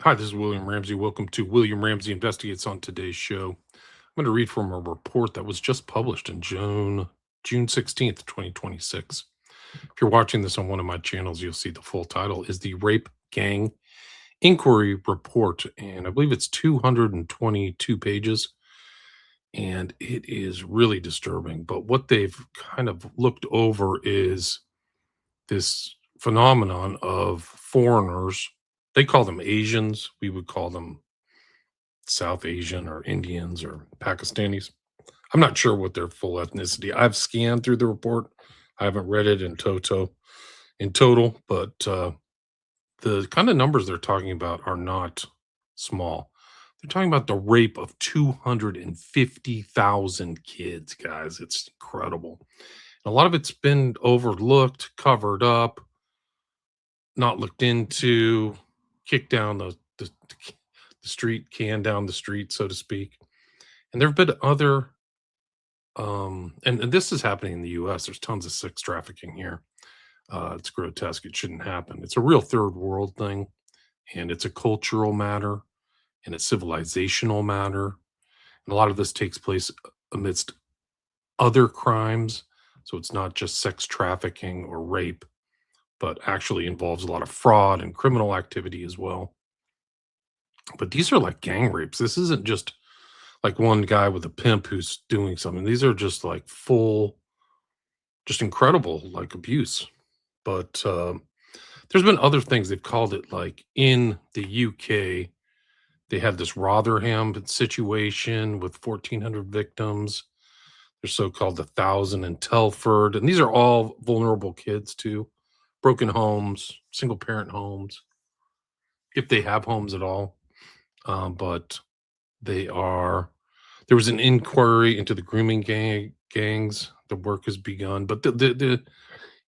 Hi, this is William Ramsey. Welcome to William Ramsey Investigates. On today's show, I'm going to read from a report that was just published in June 16th, 2026. If you're watching this on one of my channels, you'll see the full title is the Rape Gang Inquiry Report, and I believe it's 222 pages, and it is really disturbing. But what they've kind of looked over is this phenomenon of foreigners. They call them Asians. We would call them South Asian or Indians or Pakistanis. I'm not sure what their full ethnicity. I've scanned through the report. I haven't read it in total, but the kind of numbers they're talking about are not small. They're talking about the rape of 250,000 kids, guys. It's incredible. A lot of it's been overlooked, covered up, not looked into, kicked down the street, can down the street, so to speak. And there have been other, and this is happening in the US. There's tons of sex trafficking here. It's grotesque. It shouldn't happen. It's a real third world thing, and it's a cultural matter, and a civilizational matter. And a lot of this takes place amidst other crimes. So it's not just sex trafficking or rape, but actually involves a lot of fraud and criminal activity as well. But these are like gang rapes. This isn't just like one guy with a pimp who's doing something. These are just like full, just incredible like abuse. But there's been other things they've called it, like in the UK. They had this Rotherham situation with 1,400 victims. There's so-called 1,000 in Telford, and these are all vulnerable kids too, broken homes, single parent homes, if they have homes at all. But they are. There was an inquiry into the grooming gangs. The work has begun, but the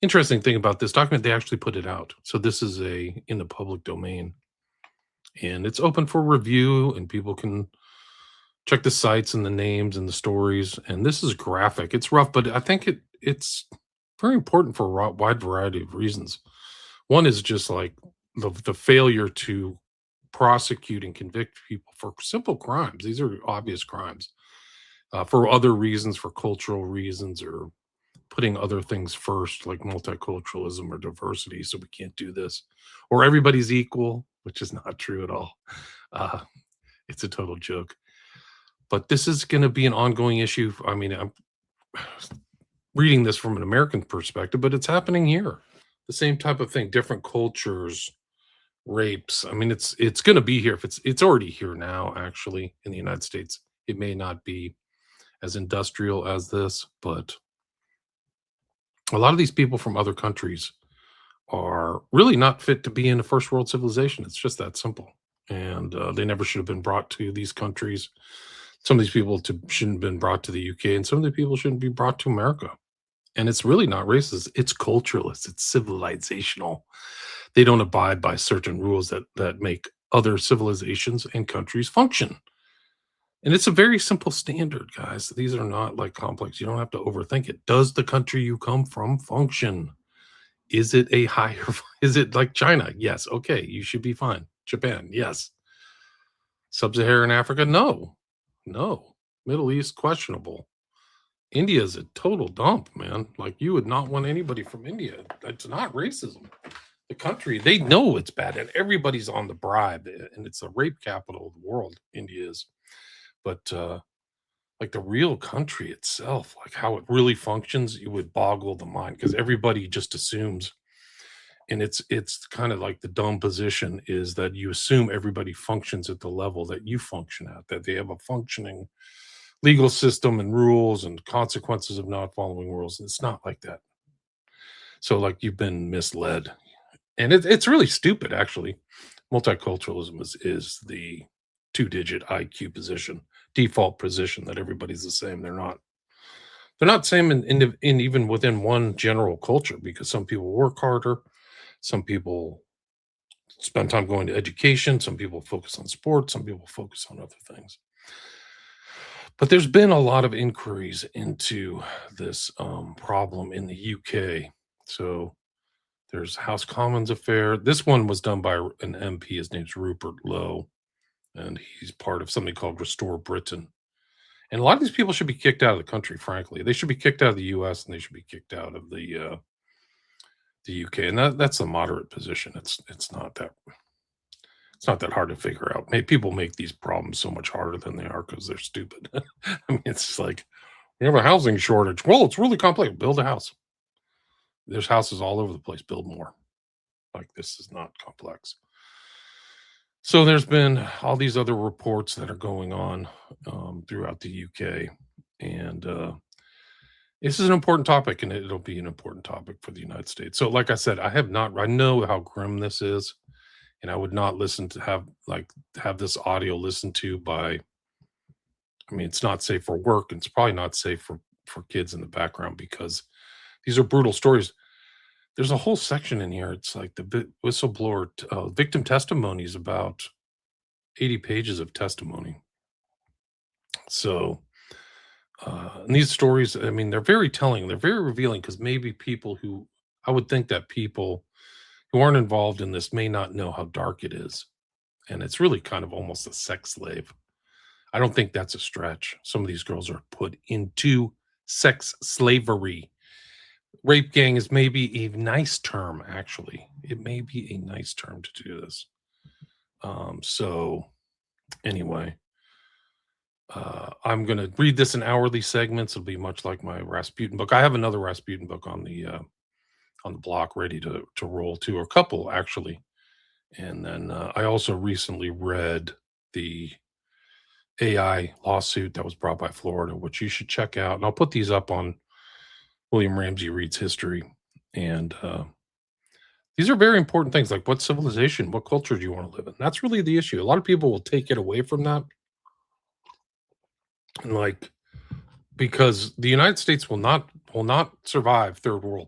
interesting thing about this document, they actually put it out. So this is in the public domain, and it's open for review, and people can check the sites and the names and the stories. And this is graphic. It's rough, but I think it's very important for a wide variety of reasons. One is just like the failure to prosecute and convict people for simple crimes. These are obvious crimes, for other reasons, for cultural reasons, or putting other things first, like multiculturalism or diversity. So we can't do this, or everybody's equal, which is not true at all. Uh, it's a total joke. But this is going to be an ongoing issue. I mean, I'm reading this from an American perspective, but it's happening here. The same type of thing, different cultures, rapes. I mean, it's going to be here. If it's already here now, actually, in the United States. It may not be as industrial as this, but a lot of these people from other countries are really not fit to be in a first world civilization. It's just that simple. And they never should have been brought to these countries. Some of these people shouldn't have been brought to the UK, and some of the people shouldn't be brought to America. And it's really not racist. It's culturalist. It's civilizational. They don't abide by certain rules that make other civilizations and countries function. And it's a very simple standard, guys. These are not like complex. You don't have to overthink it. Does the country you come from function? Is it a higher? Is it like China? Yes. Okay, you should be fine. Japan? Yes. Sub-Saharan Africa? No. No. Middle East? Questionable. India is a total dump, man. Like, you would not want anybody from India. That's not racism. The country, they know it's bad, and everybody's on the bribe, and it's the rape capital of the world. India is. But like the real country itself, like how it really functions, it would boggle the mind, because everybody just assumes. And it's kind of like the dumb position is that you assume everybody functions at the level that you function at, that they have a functioning legal system and rules and consequences of not following rules. And it's not like that. So like you've been misled. And it's really stupid, actually. Multiculturalism is the two-digit IQ position, default position, that everybody's the same. They're not. They're not same in even within one general culture, because some people work harder, some people spend time going to education, some people focus on sports, some people focus on other things. But there's been a lot of inquiries into this problem in the UK. So There's House Commons affair. This one was done by an MP. His name's Rupert Lowe, and he's part of something called Restore Britain. And a lot of these people should be kicked out of the country, frankly. They should be kicked out of the US and they should be kicked out of the UK. And that's a moderate position. It's not that hard to figure out. People make these problems so much harder than they are because they're stupid. I mean, it's just like we have a housing shortage. Well, it's really complex. Build a house. There's houses all over the place. Build more. Like this is not complex. So there's been all these other reports that are going on throughout the UK, and this is an important topic, and it'll be an important topic for the United States. So, like I said, I know how grim this is, and I would not listen to have this audio listened to by. I mean, it's not safe for work, and it's probably not safe for kids in the background because these are brutal stories. There's a whole section in here. It's like the whistleblower victim testimonies, about 80 pages of testimony. So, and these stories, I mean, they're very telling. They're very revealing because maybe I would think that people who aren't involved in this may not know how dark it is. And it's really kind of almost a sex slave. I don't think that's a stretch. Some of these girls are put into sex slavery. Rape gang is maybe a nice term, actually. It may be a nice term to do this. So anyway, I'm going to read this in hourly segments. It'll be much like my Rasputin book. I have another Rasputin book on the block ready to roll too, or a couple actually. And then I also recently read the AI lawsuit that was brought by Florida, which you should check out. And I'll put these up on William Ramsey Reads History. And these are very important things, like what civilization, what culture do you want to live in? That's really the issue. A lot of people will take it away from that. And because the United States will not survive third world.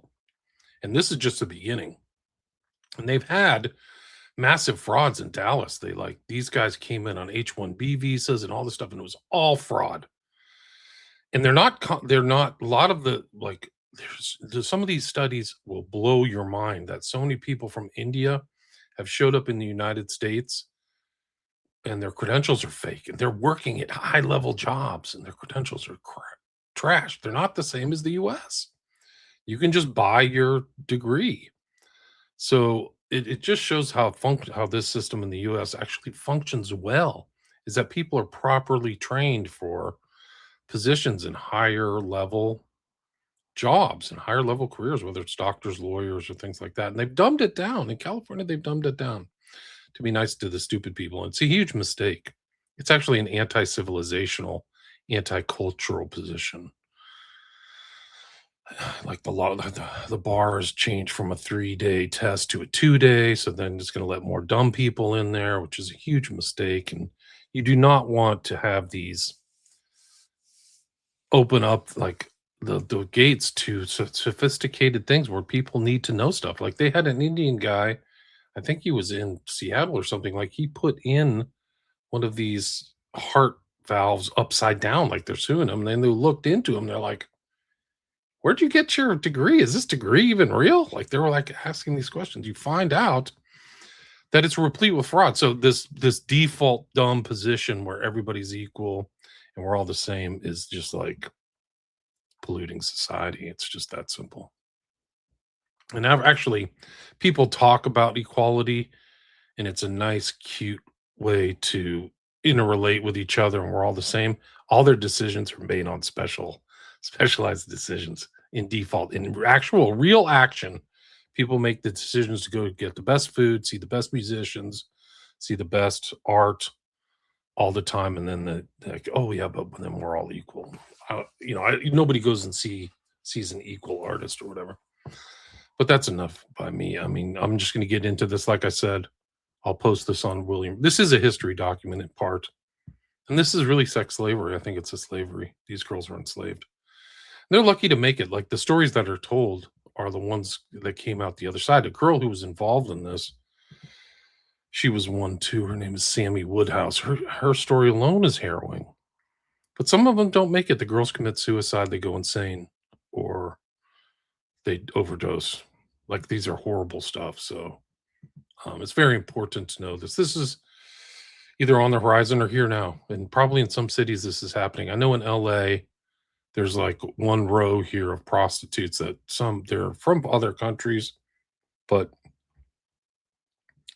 And this is just the beginning. And they've had massive frauds in Dallas. These guys came in on H-1B visas and all this stuff, and it was all fraud. And they're not a lot of the there's some of these studies will blow your mind that so many people from India have showed up in the United States and their credentials are fake and they're working at high level jobs and their credentials are trash. They're not the same as the US. You can just buy your degree. So it just shows how this system in the US actually functions well, is that people are properly trained for positions in higher level jobs and higher level careers, whether it's doctors, lawyers, or things like that. And they've dumbed it down. In California, they've dumbed it down to be nice to the stupid people. And it's a huge mistake. It's actually an anti-civilizational, anti-cultural position. Like the bar has changed from a 3-day test to a 2-day. So then it's going to let more dumb people in there, which is a huge mistake. And you do not want to have these open up like the gates to sophisticated things where people need to know stuff. Like they had an Indian guy, I think he was in Seattle or something, like he put in one of these heart valves upside down, like they're suing him. And then they looked into him. They're like, where'd you get your degree? Is this degree even real? Like they were like asking these questions. You find out that it's replete with fraud. So this default dumb position where everybody's equal and we're all the same is just like polluting society. It's just that simple. And actually, people talk about equality, and it's a nice, cute way to interrelate with each other, and we're all the same. All their decisions are made on specialized decisions in default. In actual, real action, people make the decisions to go get the best food, see the best musicians, see the best art all the time, and then they're like, oh yeah, but then we're all equal. Nobody goes and sees an equal artist or whatever. But that's enough by me. I mean, I'm just going to get into this. Like I said, I'll post this on William. This is a history document in part. And this is really sex slavery. I think it's a slavery. These girls are enslaved. They're lucky to make it. Like the stories that are told are the ones that came out the other side. The girl who was involved in this, she was one too. Her name is Sammy Woodhouse. Her story alone is harrowing. But some of them don't make it. The girls commit suicide. They go insane or they overdose. Like these are horrible stuff. So it's very important to know this. This is either on the horizon or here now. And probably in some cities, this is happening. I know in LA, there's like one row here of prostitutes that they're from other countries, but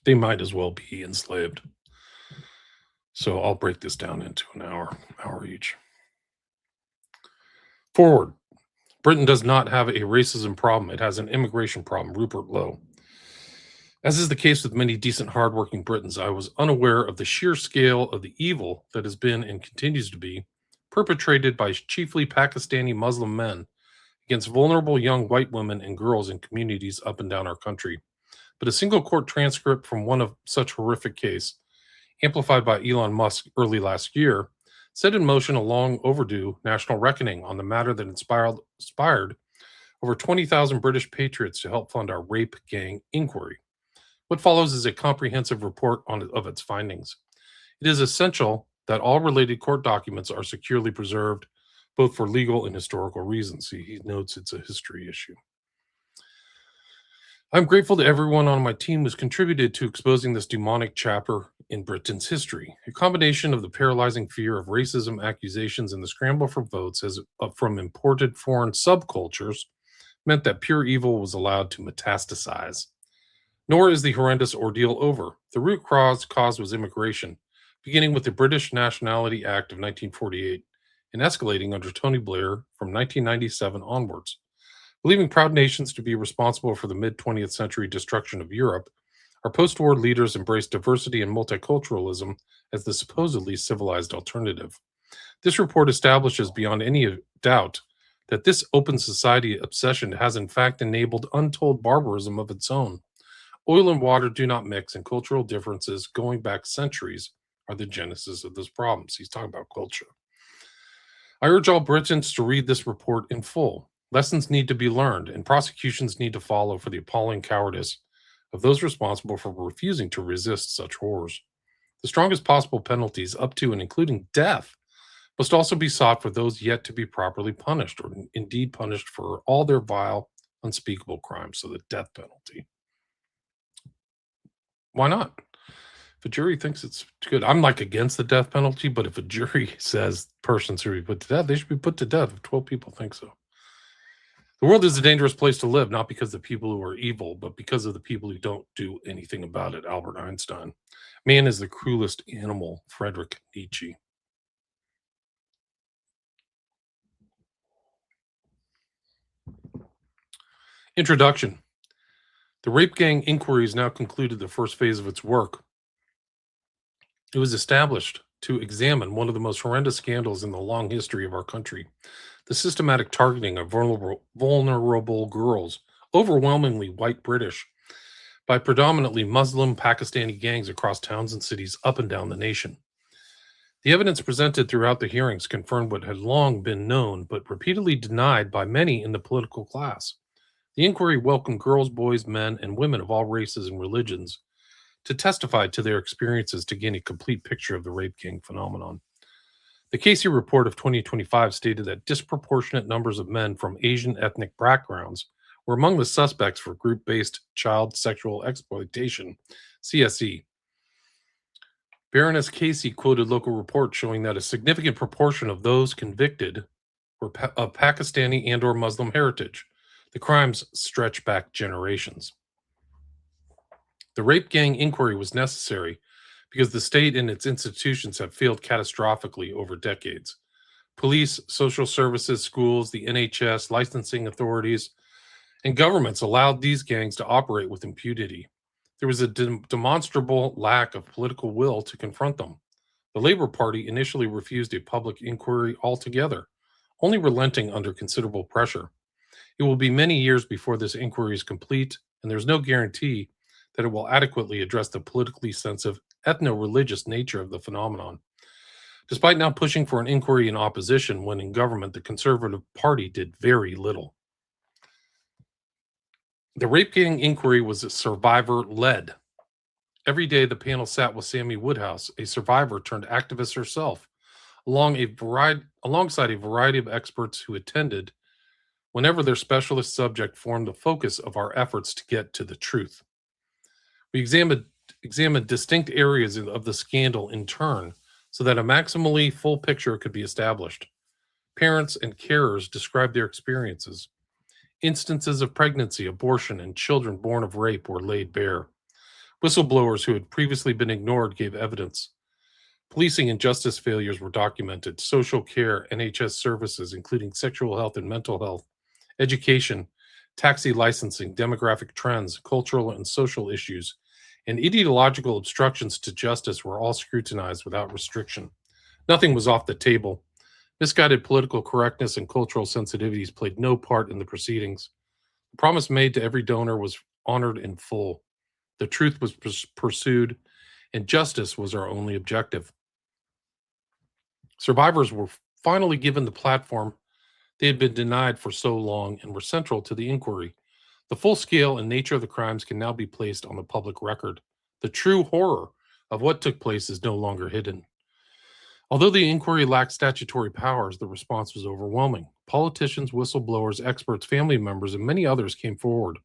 they might as well be enslaved. So I'll break this down into an hour each. Forward. Britain does not have a racism problem. It has an immigration problem. Rupert Lowe. As is the case with many decent, hardworking Britons, I was unaware of the sheer scale of the evil that has been and continues to be perpetrated by chiefly Pakistani Muslim men against vulnerable young white women and girls in communities up and down our country. But a single court transcript from one of such horrific case, amplified by Elon Musk early last year, set in motion a long overdue national reckoning on the matter that inspired over 20,000 British patriots to help fund our rape gang inquiry. What follows is a comprehensive report of its findings. It is essential that all related court documents are securely preserved, both for legal and historical reasons. He notes it's a history issue. I'm grateful to everyone on my team who's contributed to exposing this demonic chapter in Britain's history. A combination of the paralyzing fear of racism accusations and the scramble for votes from imported foreign subcultures meant that pure evil was allowed to metastasize. Nor is the horrendous ordeal over. The root cause was immigration, beginning with the British Nationality Act of 1948 and escalating under Tony Blair from 1997 onwards. Believing proud nations to be responsible for the mid-20th century destruction of Europe, our post-war leaders embraced diversity and multiculturalism as the supposedly civilized alternative. This report establishes beyond any doubt that this open society obsession has in fact enabled untold barbarism of its own. Oil and water do not mix, and cultural differences going back centuries are the genesis of this problem. So he's talking about culture. I urge all Britons to read this report in full. Lessons need to be learned, and prosecutions need to follow for the appalling cowardice of those responsible for refusing to resist such horrors. The strongest possible penalties, up to and including death, must also be sought for those yet to be properly punished, or indeed punished for all their vile, unspeakable crimes. So the death penalty. Why not? If a jury thinks it's good, I'm like against the death penalty, but if a jury says persons should be put to death, they should be put to death if 12 people think so. The world is a dangerous place to live, not because of people who are evil, but because of the people who don't do anything about it. Albert Einstein. Man is the cruelest animal. Friedrich Nietzsche. Introduction. The rape gang inquiry has now concluded the first phase of its work. It was established to examine one of the most horrendous scandals in the long history of our country: the systematic targeting of vulnerable girls, overwhelmingly white British, by predominantly Muslim Pakistani gangs across towns and cities up and down the nation. The evidence presented throughout the hearings confirmed what had long been known, but repeatedly denied by many in the political class. The inquiry welcomed girls, boys, men, and women of all races and religions to testify to their experiences to gain a complete picture of the rape gang phenomenon. The Casey report of 2025 stated that disproportionate numbers of men from Asian ethnic backgrounds were among the suspects for group-based child sexual exploitation, CSE. Baroness Casey quoted local reports showing that a significant proportion of those convicted were of Pakistani and or Muslim heritage. The crimes stretch back generations. The rape gang inquiry was necessary because the state and its institutions have failed catastrophically over decades. Police, social services, schools, the NHS, licensing authorities, and governments allowed these gangs to operate with impunity. There was a demonstrable lack of political will to confront them. The Labour Party initially refused a public inquiry altogether, only relenting under considerable pressure. It will be many years before this inquiry is complete, and there's no guarantee that it will adequately address the politically sensitive, ethno-religious nature of the phenomenon. Despite now pushing for an inquiry in opposition when in government, the Conservative Party did very little. The rape gang inquiry was survivor-led. Every day, the panel sat with Sammy Woodhouse, a survivor turned activist herself, alongside a variety of experts who attended whenever their specialist subject formed the focus of our efforts to get to the truth. We examined distinct areas of the scandal in turn so that a maximally full picture could be established. Parents and carers described their experiences. Instances of pregnancy, abortion, and children born of rape were laid bare. Whistleblowers who had previously been ignored gave evidence. Policing and justice failures were documented. Social care, NHS services, including sexual health and mental health, education, taxi licensing, demographic trends, cultural and social issues, and ideological obstructions to justice were all scrutinized without restriction. Nothing was off the table. Misguided political correctness and cultural sensitivities played no part in the proceedings. The promise made to every donor was honored in full. The truth was pursued, and justice was our only objective. Survivors were finally given the platform they had been denied for so long and were central to the inquiry. The full scale and nature of the crimes can now be placed on the public record. The true horror of what took place is no longer hidden. Although the inquiry lacked statutory powers, the response was overwhelming. Politicians, whistleblowers, experts, family members, and many others came forward.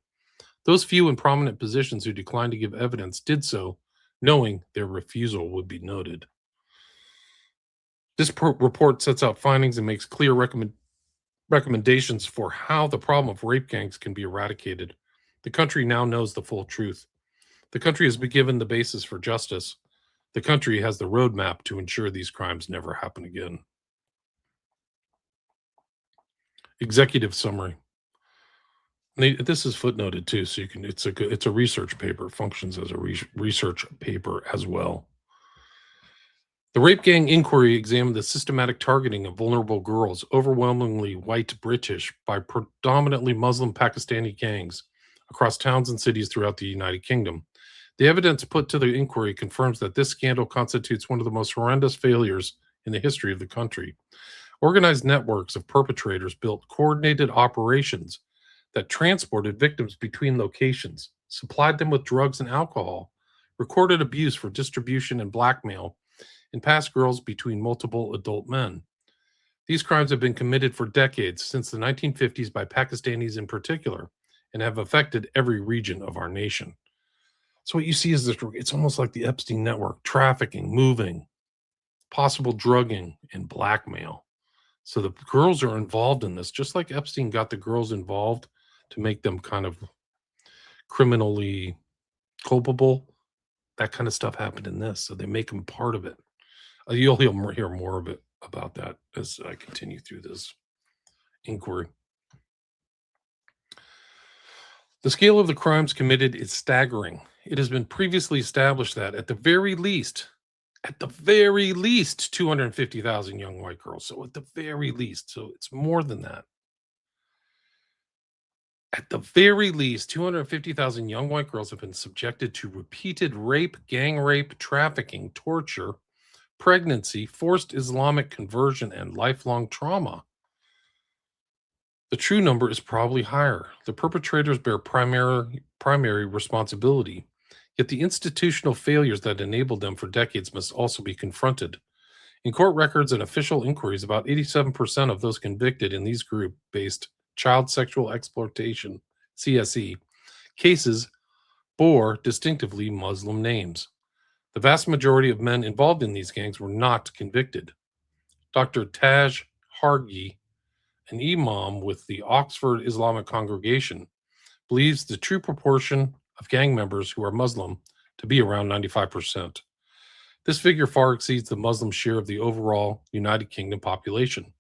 Those few in prominent positions who declined to give evidence did so, knowing their refusal would be noted. This report sets out findings and makes clear recommendations for how the problem of rape gangs can be eradicated. The country now knows the full truth. The country has been given the basis for justice. The country has the roadmap to ensure these crimes never happen again. Executive summary. This is footnoted too, so you can. It's a research paper. It functions as a research paper as well. The rape gang inquiry examined the systematic targeting of vulnerable girls, overwhelmingly white British, by predominantly Muslim Pakistani gangs across towns and cities throughout the United Kingdom. The evidence put to the inquiry confirms that this scandal constitutes one of the most horrendous failures in the history of the country. Organized networks of perpetrators built coordinated operations that transported victims between locations, supplied them with drugs and alcohol, recorded abuse for distribution and blackmail, and passed girls between multiple adult men. These crimes have been committed for decades, since the 1950s, by Pakistanis in particular, and have affected every region of our nation. So what you see is it's almost like the Epstein network: trafficking, moving, possible drugging, and blackmail. So the girls are involved in this, just like Epstein got the girls involved to make them kind of criminally culpable. That kind of stuff happened in this, so they make them part of it. You'll hear more of it about that as I continue through this inquiry. The scale of the crimes committed is staggering. It has been previously established that at the very least, 250,000 young white girls. So at the very least, so it's more than that. At the very least, 250,000 young white girls have been subjected to repeated rape, gang rape, trafficking, torture, pregnancy, forced Islamic conversion, and lifelong trauma. The true number is probably higher. The perpetrators bear primary responsibility, yet the institutional failures that enabled them for decades must also be confronted. In court records and official inquiries, about 87% of those convicted in these group-based child sexual exploitation (CSE) cases bore distinctively Muslim names. The vast majority of men involved in these gangs were not convicted. Dr. Taj Hargi, an imam with the Oxford Islamic Congregation, believes the true proportion of gang members who are Muslim to be around 95%. This figure far exceeds the Muslim share of the overall United Kingdom population.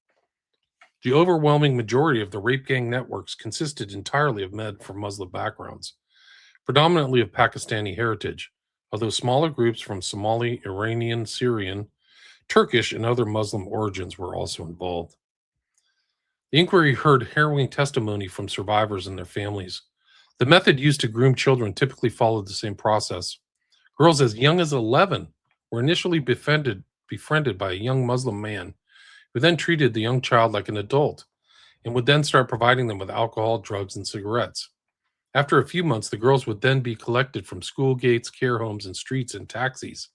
The overwhelming majority of the rape gang networks consisted entirely of men from Muslim backgrounds, predominantly of Pakistani heritage, although smaller groups from Somali, Iranian, Syrian, Turkish, and other Muslim origins were also involved. The inquiry heard harrowing testimony from survivors and their families. The method used to groom children typically followed the same process. Girls as young as 11 were initially befriended by a young Muslim man who then treated the young child like an adult and would then start providing them with alcohol, drugs, and cigarettes. After a few months, the girls would then be collected from school gates, care homes, and streets in taxis.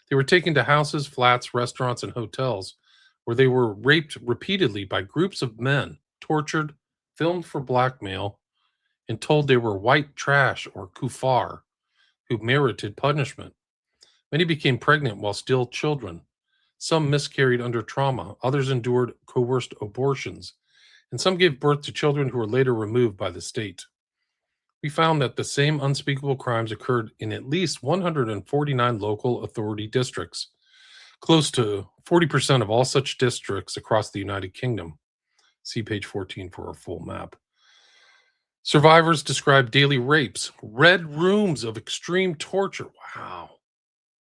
They were taken to houses, flats, restaurants, and hotels where they were raped repeatedly by groups of men, tortured, filmed for blackmail, and told they were white trash or kuffar who merited punishment. Many became pregnant while still children. Some miscarried under trauma, others endured coerced abortions, and some gave birth to children who were later removed by the state. We found that the same unspeakable crimes occurred in at least 149 local authority districts, close to 40% of all such districts across the United Kingdom. See page 14 for our full map. Survivors described daily rapes, red rooms of extreme torture. Wow.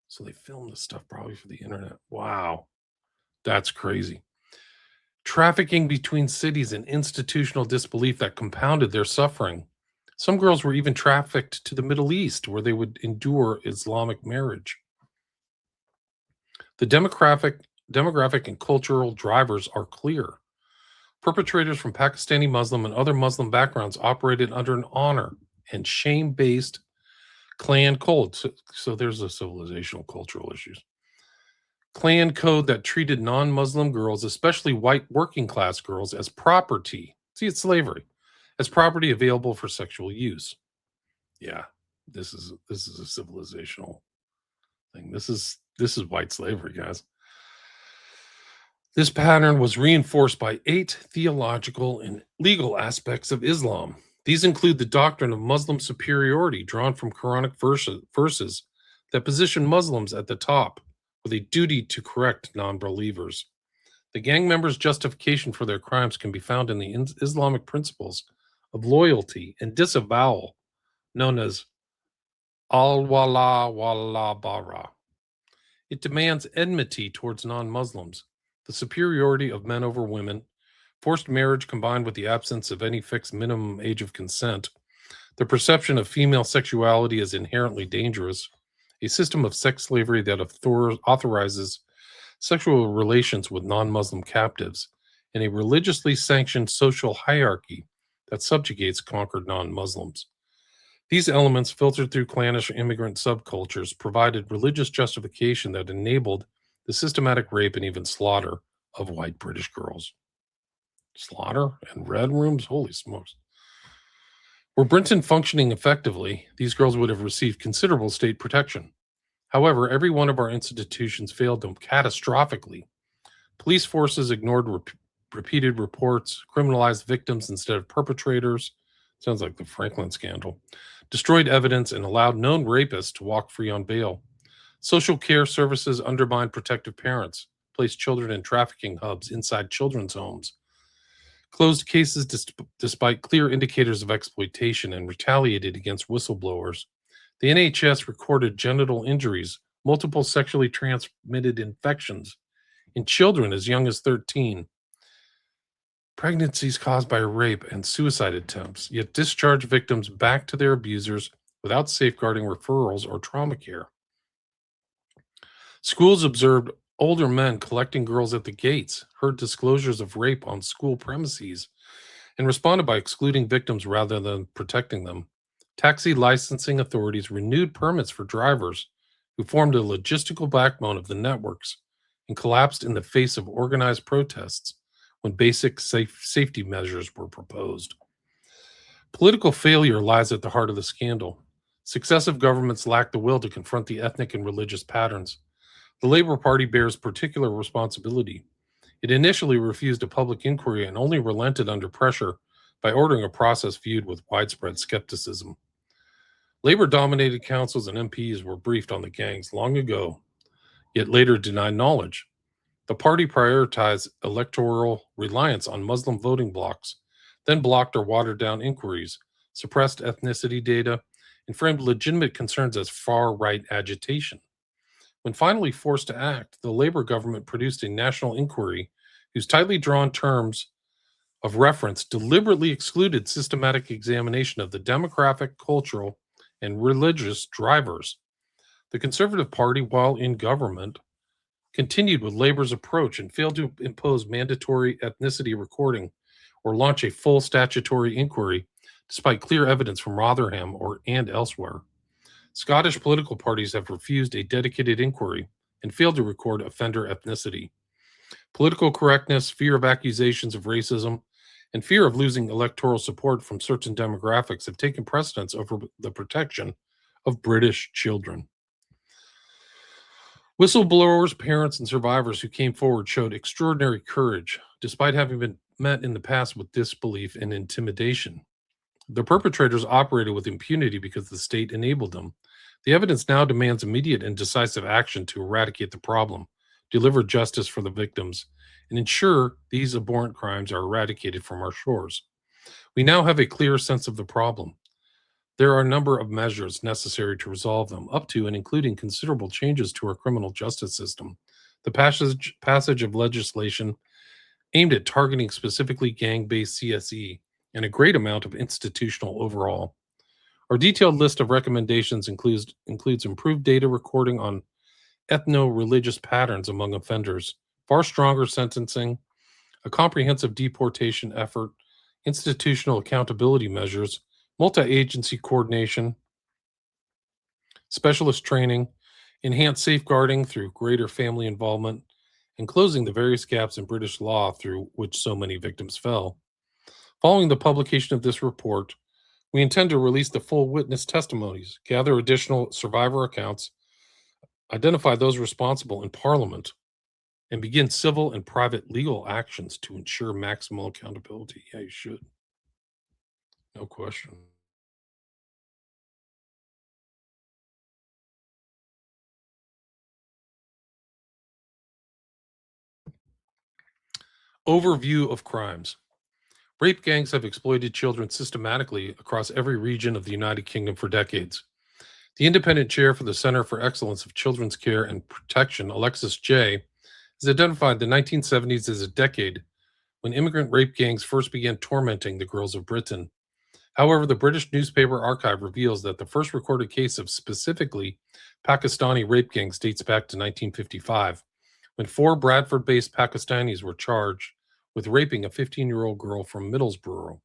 So they filmed this stuff probably for the internet. Wow. That's crazy. Trafficking between cities and institutional disbelief that compounded their suffering. Some girls were even trafficked to the Middle East where they would endure Islamic marriage. The demographic and cultural drivers are clear. Perpetrators from Pakistani Muslim and other Muslim backgrounds operated under an honor and shame-based clan code. So there's the civilizational cultural issues. Clan code that treated non-Muslim girls, especially white working class girls, as property. See, it's slavery, as property available for sexual use. Yeah, this is a civilizational thing. This is white slavery, guys. This pattern was reinforced by 8 theological and legal aspects of Islam. These include the doctrine of Muslim superiority drawn from Quranic verses that position Muslims at the top with a duty to correct non-believers. The gang members' justification for their crimes can be found in the Islamic principles of loyalty and disavowal, known as al-wala wala bara. It demands enmity towards non-Muslims, the superiority of men over women, forced marriage combined with the absence of any fixed minimum age of consent, the perception of female sexuality as inherently dangerous, a system of sex slavery that authorizes sexual relations with non-Muslim captives, and a religiously sanctioned social hierarchy that subjugates conquered non-Muslims. These elements, filtered through clannish immigrant subcultures, provided religious justification that enabled the systematic rape and even slaughter of white British girls. Slaughter and red rooms? Holy smokes. Were Britain functioning effectively, these girls would have received considerable state protection. However, every one of our institutions failed them catastrophically. Police forces ignored repeated reports, criminalized victims instead of perpetrators. Sounds like the Franklin scandal. Destroyed evidence and allowed known rapists to walk free on bail. Social care services undermined protective parents, placed children in trafficking hubs inside children's homes, closed cases despite clear indicators of exploitation, and retaliated against whistleblowers. The NHS recorded genital injuries, multiple sexually transmitted infections in children as young as 13, pregnancies caused by rape, and suicide attempts, yet discharged victims back to their abusers without safeguarding referrals or trauma care. Schools observed older men collecting girls at the gates, heard disclosures of rape on school premises, and responded by excluding victims rather than protecting them. Taxi licensing authorities renewed permits for drivers who formed a logistical backbone of the networks and collapsed in the face of organized protests when basic safety measures were proposed. Political failure lies at the heart of the scandal. Successive governments lacked the will to confront the ethnic and religious patterns. The Labour Party bears particular responsibility. It initially refused a public inquiry and only relented under pressure by ordering a process viewed with widespread skepticism. Labor-dominated councils and MPs were briefed on the gangs long ago, yet later denied knowledge. The party prioritized electoral reliance on Muslim voting blocs, then blocked or watered down inquiries, suppressed ethnicity data, and framed legitimate concerns as far-right agitation. When finally forced to act, the Labour government produced a national inquiry whose tightly drawn terms of reference deliberately excluded systematic examination of the demographic, cultural, and religious drivers. The Conservative Party, while in government, continued with Labour's approach and failed to impose mandatory ethnicity recording or launch a full statutory inquiry, despite clear evidence from Rotherham and elsewhere. Scottish political parties have refused a dedicated inquiry and failed to record offender ethnicity. Political correctness, fear of accusations of racism, and fear of losing electoral support from certain demographics have taken precedence over the protection of British children. Whistleblowers, parents, and survivors who came forward showed extraordinary courage, despite having been met in the past with disbelief and intimidation. The perpetrators operated with impunity because the state enabled them. The evidence now demands immediate and decisive action to eradicate the problem, deliver justice for the victims, and ensure these abhorrent crimes are eradicated from our shores. We now have a clear sense of the problem. There are a number of measures necessary to resolve them, up to and including considerable changes to our criminal justice system, the passage of legislation aimed at targeting specifically gang based CSE, and a great amount of institutional overhaul. Our detailed list of recommendations includes improved data recording on ethno religious patterns among offenders, far stronger sentencing, a comprehensive deportation effort, institutional accountability measures, multi agency coordination, specialist training, enhanced safeguarding through greater family involvement, and closing the various gaps in British law through which so many victims fell. Following the publication of this report, we intend to release the full witness testimonies, gather additional survivor accounts, identify those responsible in Parliament, and begin civil and private legal actions to ensure maximal accountability. Yeah, you should. No question. Overview of crimes. Rape gangs have exploited children systematically across every region of the United Kingdom for decades. The independent chair for the Center for Excellence of Children's Care and Protection, Alexis Jay, has identified the 1970s as a decade when immigrant rape gangs first began tormenting the girls of Britain. However, the British Newspaper Archive reveals that the first recorded case of specifically Pakistani rape gangs dates back to 1955, when four Bradford based Pakistanis were charged with raping a 15-year-old girl from Middlesbrough.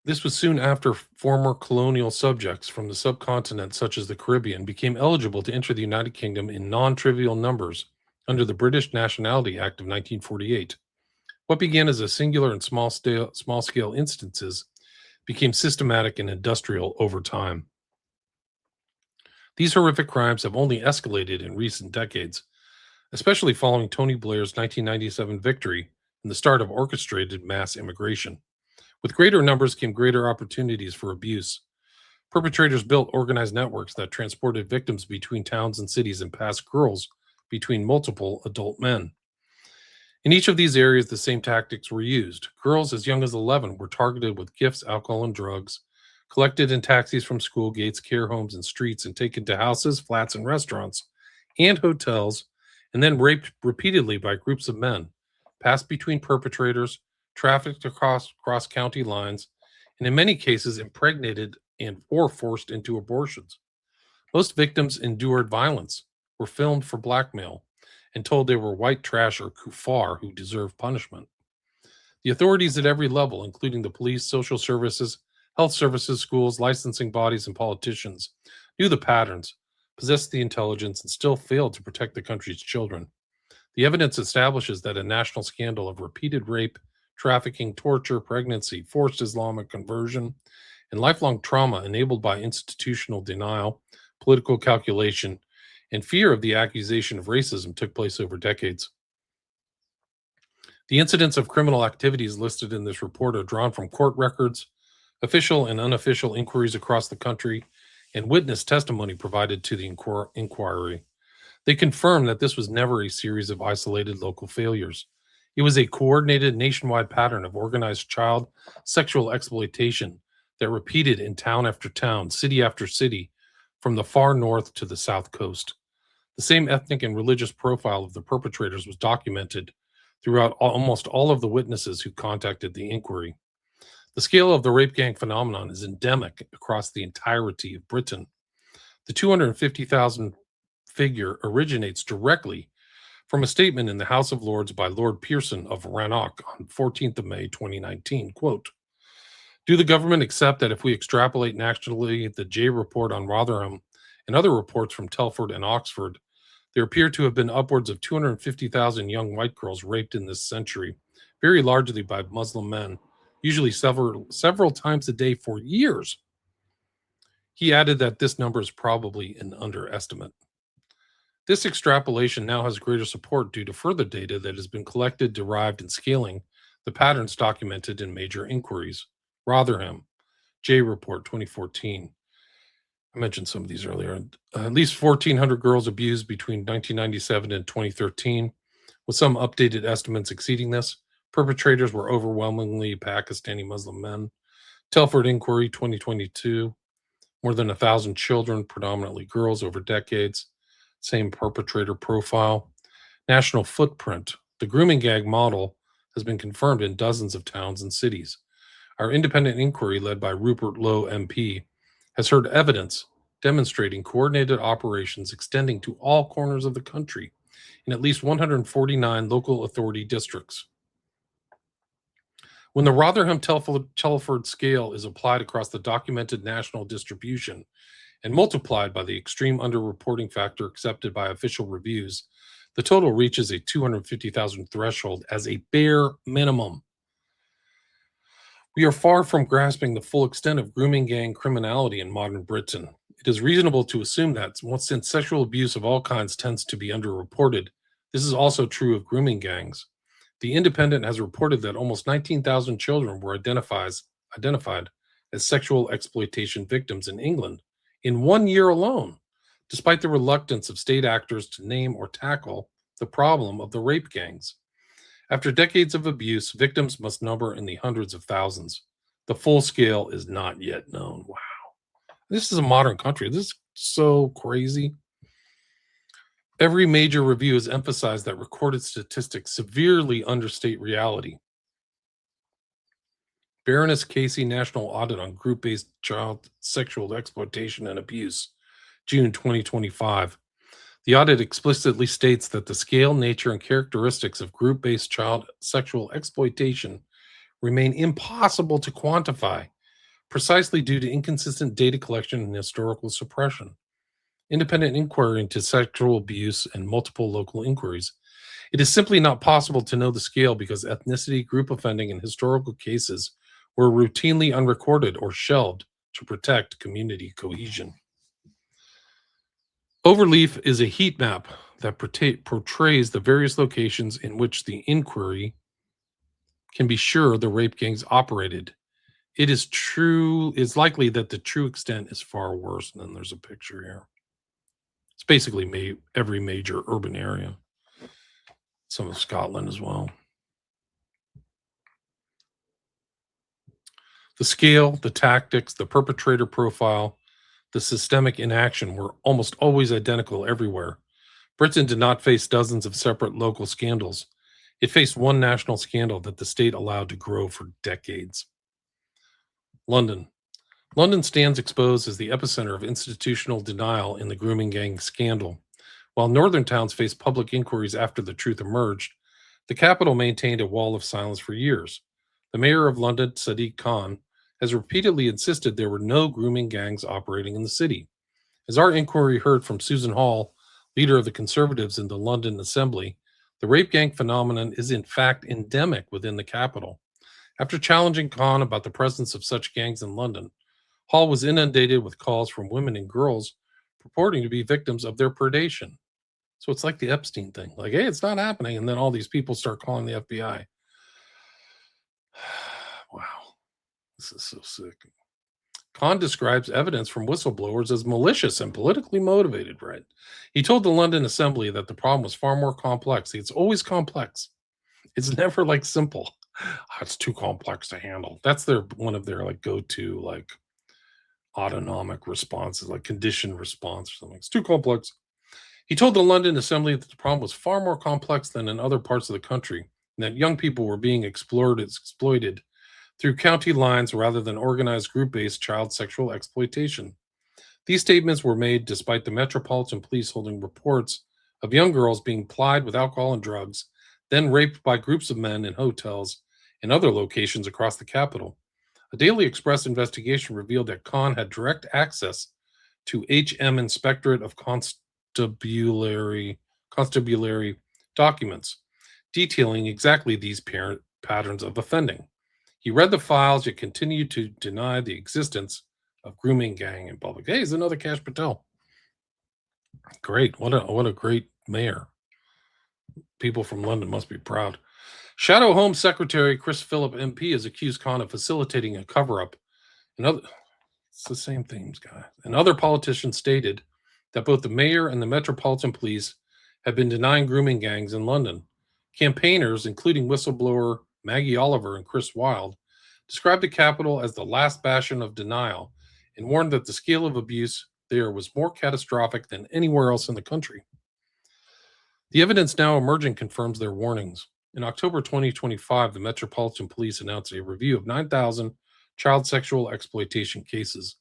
This was soon after former colonial subjects from the subcontinent, such as the Caribbean, became eligible to enter the United Kingdom in non trivial numbers under the British Nationality Act of 1948. What began as a singular and small scale instances became systematic and industrial over time. These horrific crimes have only escalated in recent decades, especially following Tony Blair's 1997 victory and the start of orchestrated mass immigration. With greater numbers came greater opportunities for abuse. Perpetrators built organized networks that transported victims between towns and cities and passed girls between multiple adult men. In each of these areas, the same tactics were used. Girls as young as 11 were targeted with gifts, alcohol, and drugs, collected in taxis from school gates, care homes, and streets, and taken to houses, flats, and restaurants, and hotels, and then raped repeatedly by groups of men, passed between perpetrators, trafficked across county lines, and in many cases impregnated and or forced into abortions. Most victims endured violence, were filmed for blackmail, and told they were white trash or kuffar who deserved punishment. The authorities at every level, including the police, social services, health services, schools, licensing bodies, and politicians, knew the patterns, possessed the intelligence, and still failed to protect the country's children. The evidence establishes that a national scandal of repeated rape, trafficking, torture, pregnancy, forced Islamic conversion, and lifelong trauma enabled by institutional denial, political calculation, and fear of the accusation of racism took place over decades. The incidents of criminal activities listed in this report are drawn from court records, official and unofficial inquiries across the country, and witness testimony provided to the inquiry. They confirm that this was never a series of isolated local failures. It was a coordinated nationwide pattern of organized child sexual exploitation that repeated in town after town, city after city, from the far north to the south coast. The same ethnic and religious profile of the perpetrators was documented throughout almost all of the witnesses who contacted the inquiry. The scale of the rape gang phenomenon is endemic across the entirety of Britain. The 250,000 figure originates directly from a statement in the House of Lords by Lord Pearson of Rannoch on 14th of May 2019, quote, "Do the government accept that if we extrapolate nationally the Jay report on Rotherham and other reports from Telford and Oxford, there appear to have been upwards of 250,000 young white girls raped in this century, very largely by Muslim men, usually several times a day for years. He added that this number is probably an underestimate. This extrapolation now has greater support due to further data that has been collected, derived, and scaling the patterns documented in major inquiries. Rotherham, J Report 2014. I mentioned some of these earlier. At least 1,400 girls abused between 1997 and 2013, with some updated estimates exceeding this. Perpetrators were overwhelmingly Pakistani Muslim men. Telford Inquiry 2022. More than 1,000 children, predominantly girls, over decades. Same perpetrator profile. National footprint. The grooming gang model has been confirmed in dozens of towns and cities. Our independent inquiry, led by Rupert Lowe, MP, has heard evidence demonstrating coordinated operations extending to all corners of the country in at least 149 local authority districts. When the Rotherham Telford scale is applied across the documented national distribution and multiplied by the extreme underreporting factor accepted by official reviews, the total reaches a 250,000 threshold as a bare minimum. We are far from grasping the full extent of grooming gang criminality in modern Britain. It is reasonable to assume that, since sexual abuse of all kinds tends to be underreported, this is also true of grooming gangs. The Independent has reported that almost 19,000 children were identified as sexual exploitation victims in England in 1 year alone, despite the reluctance of state actors to name or tackle the problem of the rape gangs. After decades of abuse, victims must number in the hundreds of thousands. The full scale is not yet known. Wow. This is a modern country. This is so crazy. Every major review has emphasized that recorded statistics severely understate reality. Baroness Casey National Audit on Group-Based Child Sexual Exploitation and Abuse, June 2025. The audit explicitly states that the scale, nature, and characteristics of group-based child sexual exploitation remain impossible to quantify, precisely due to inconsistent data collection and historical suppression. Independent inquiry into sexual abuse and multiple local inquiries. It is simply not possible to know the scale because ethnicity, group offending, and historical cases were routinely unrecorded or shelved to protect community cohesion. Overleaf is a heat map that portrays the various locations in which the inquiry can be sure the rape gangs operated. It is likely that the true extent is far worse. And then there's a picture here. It's basically every major urban area, some of Scotland as well. The scale, the tactics, the perpetrator profile, the systemic inaction were almost always identical everywhere. Britain did not face dozens of separate local scandals. It faced one national scandal that the state allowed to grow for decades. London. London stands exposed as the epicenter of institutional denial in the grooming gang scandal. While northern towns faced public inquiries after the truth emerged, the capital maintained a wall of silence for years. The mayor of London, Sadiq Khan, has repeatedly insisted there were no grooming gangs operating in the city. As our inquiry heard from Susan Hall, leader of the Conservatives in the London Assembly, the rape gang phenomenon is in fact endemic within the capital. After challenging Khan about the presence of such gangs in London, Hall was inundated with calls from women and girls purporting to be victims of their predation. So it's like the Epstein thing. Like, hey, it's not happening. And then all these people start calling the FBI. Wow. This is so sick. Khan describes evidence from whistleblowers as malicious and politically motivated, right? He told the London Assembly that the problem was far more complex. It's always complex. It's never like simple. It's too complex to handle. That's one of their like go-to like autonomic responses, like conditioned response or something. It's too complex. He told the London Assembly that the problem was far more complex than in other parts of the country, and that young people were being exploited through county lines rather than organized group-based child sexual exploitation. These statements were made despite the Metropolitan Police holding reports of young girls being plied with alcohol and drugs, then raped by groups of men in hotels and other locations across the capital. A Daily Express investigation revealed that Khan had direct access to HM Inspectorate of Constabulary documents detailing exactly these patterns of offending. He read the files, yet continued to deny the existence of grooming gang in public. Hey, he's another Cash Patel. Great. What a great mayor. People from London must be proud. Shadow Home Secretary Chris Phillip MP has accused Khan of facilitating a cover-up. It's the same themes, guys. And other politicians stated that both the mayor and the Metropolitan Police have been denying grooming gangs in London. Campaigners, including whistleblower Maggie Oliver and Chris Wilde, described the capital as the last bastion of denial and warned that the scale of abuse there was more catastrophic than anywhere else in the country. The evidence now emerging confirms their warnings. In October 2025, the Metropolitan Police announced a review of 9,000 child sexual exploitation cases.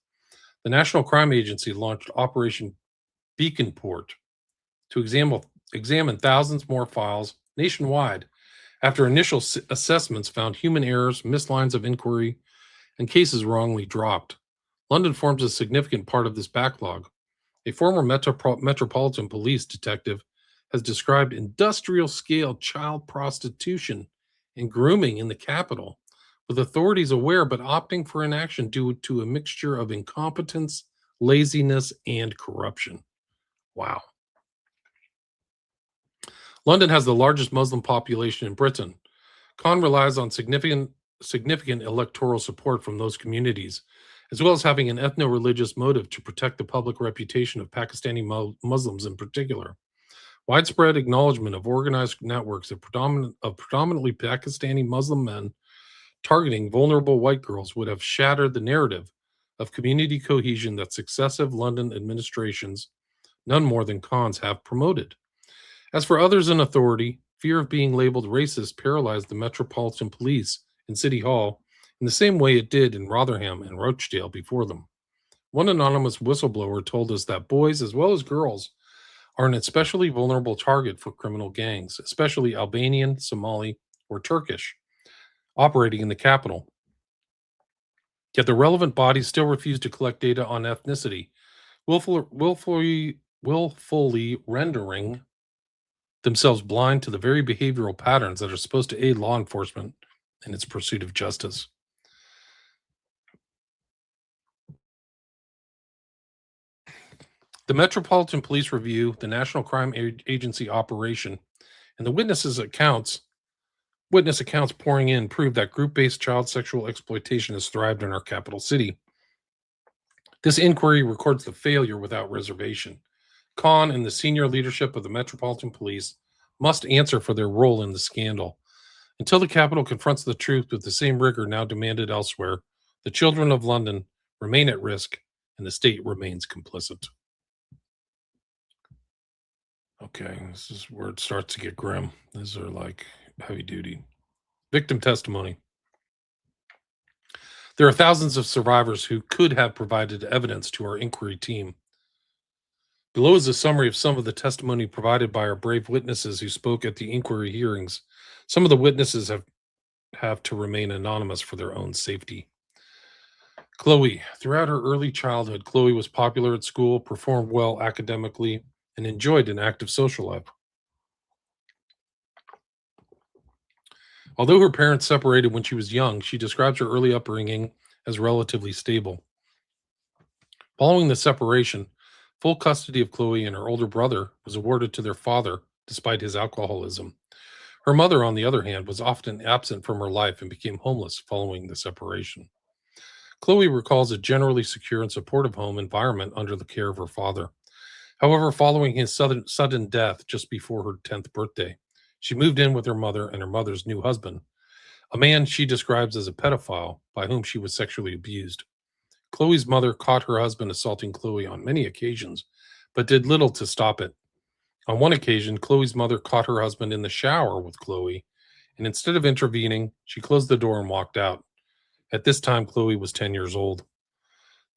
The National Crime Agency launched Operation Beaconport to examine thousands more files nationwide after initial assessments found human errors, missed lines of inquiry, and cases wrongly dropped. London forms a significant part of this backlog. A former Metropolitan Police detective has described industrial-scale child prostitution and grooming in the capital, with authorities aware but opting for inaction due to a mixture of incompetence, laziness, and corruption. Wow. London has the largest Muslim population in Britain. Khan relies on significant electoral support from those communities, as well as having an ethno-religious motive to protect the public reputation of Pakistani Muslims in particular. Widespread acknowledgement of organized networks of predominantly Pakistani Muslim men targeting vulnerable white girls would have shattered the narrative of community cohesion that successive London administrations, none more than Khan's, have promoted. As for others in authority, fear of being labeled racist paralyzed the Metropolitan Police in City Hall in the same way it did in Rotherham and Rochdale before them. One anonymous whistleblower told us that boys, as well as girls, are an especially vulnerable target for criminal gangs, especially Albanian, Somali, or Turkish, operating in the capital. Yet the relevant bodies still refuse to collect data on ethnicity, willfully rendering themselves blind to the very behavioral patterns that are supposed to aid law enforcement in its pursuit of justice. The Metropolitan Police Review, the National Crime Agency operation, and the witness accounts pouring in prove that group-based child sexual exploitation has thrived in our capital city. This inquiry records the failure without reservation. Khan and the senior leadership of the Metropolitan Police must answer for their role in the scandal. Until the capital confronts the truth with the same rigor now demanded elsewhere, the children of London remain at risk and the state remains complicit. Okay, this is where it starts to get grim. These are like heavy duty. Victim testimony. There are thousands of survivors who could have provided evidence to our inquiry team. Below is a summary of some of the testimony provided by our brave witnesses who spoke at the inquiry hearings. Some of the witnesses have to remain anonymous for their own safety. Chloe. Throughout her early childhood, Chloe was popular at school, performed well academically, and enjoyed an active social life. Although her parents separated when she was young, she describes her early upbringing as relatively stable. Following the separation, full custody of Chloe and her older brother was awarded to their father, despite his alcoholism. Her mother, on the other hand, was often absent from her life and became homeless following the separation. Chloe recalls a generally secure and supportive home environment under the care of her father. However, following his sudden death just before her 10th birthday, she moved in with her mother and her mother's new husband, a man she describes as a pedophile by whom she was sexually abused. Chloe's mother caught her husband assaulting Chloe on many occasions, but did little to stop it. On one occasion, Chloe's mother caught her husband in the shower with Chloe, and instead of intervening, she closed the door and walked out. At this time, Chloe was 10 years old.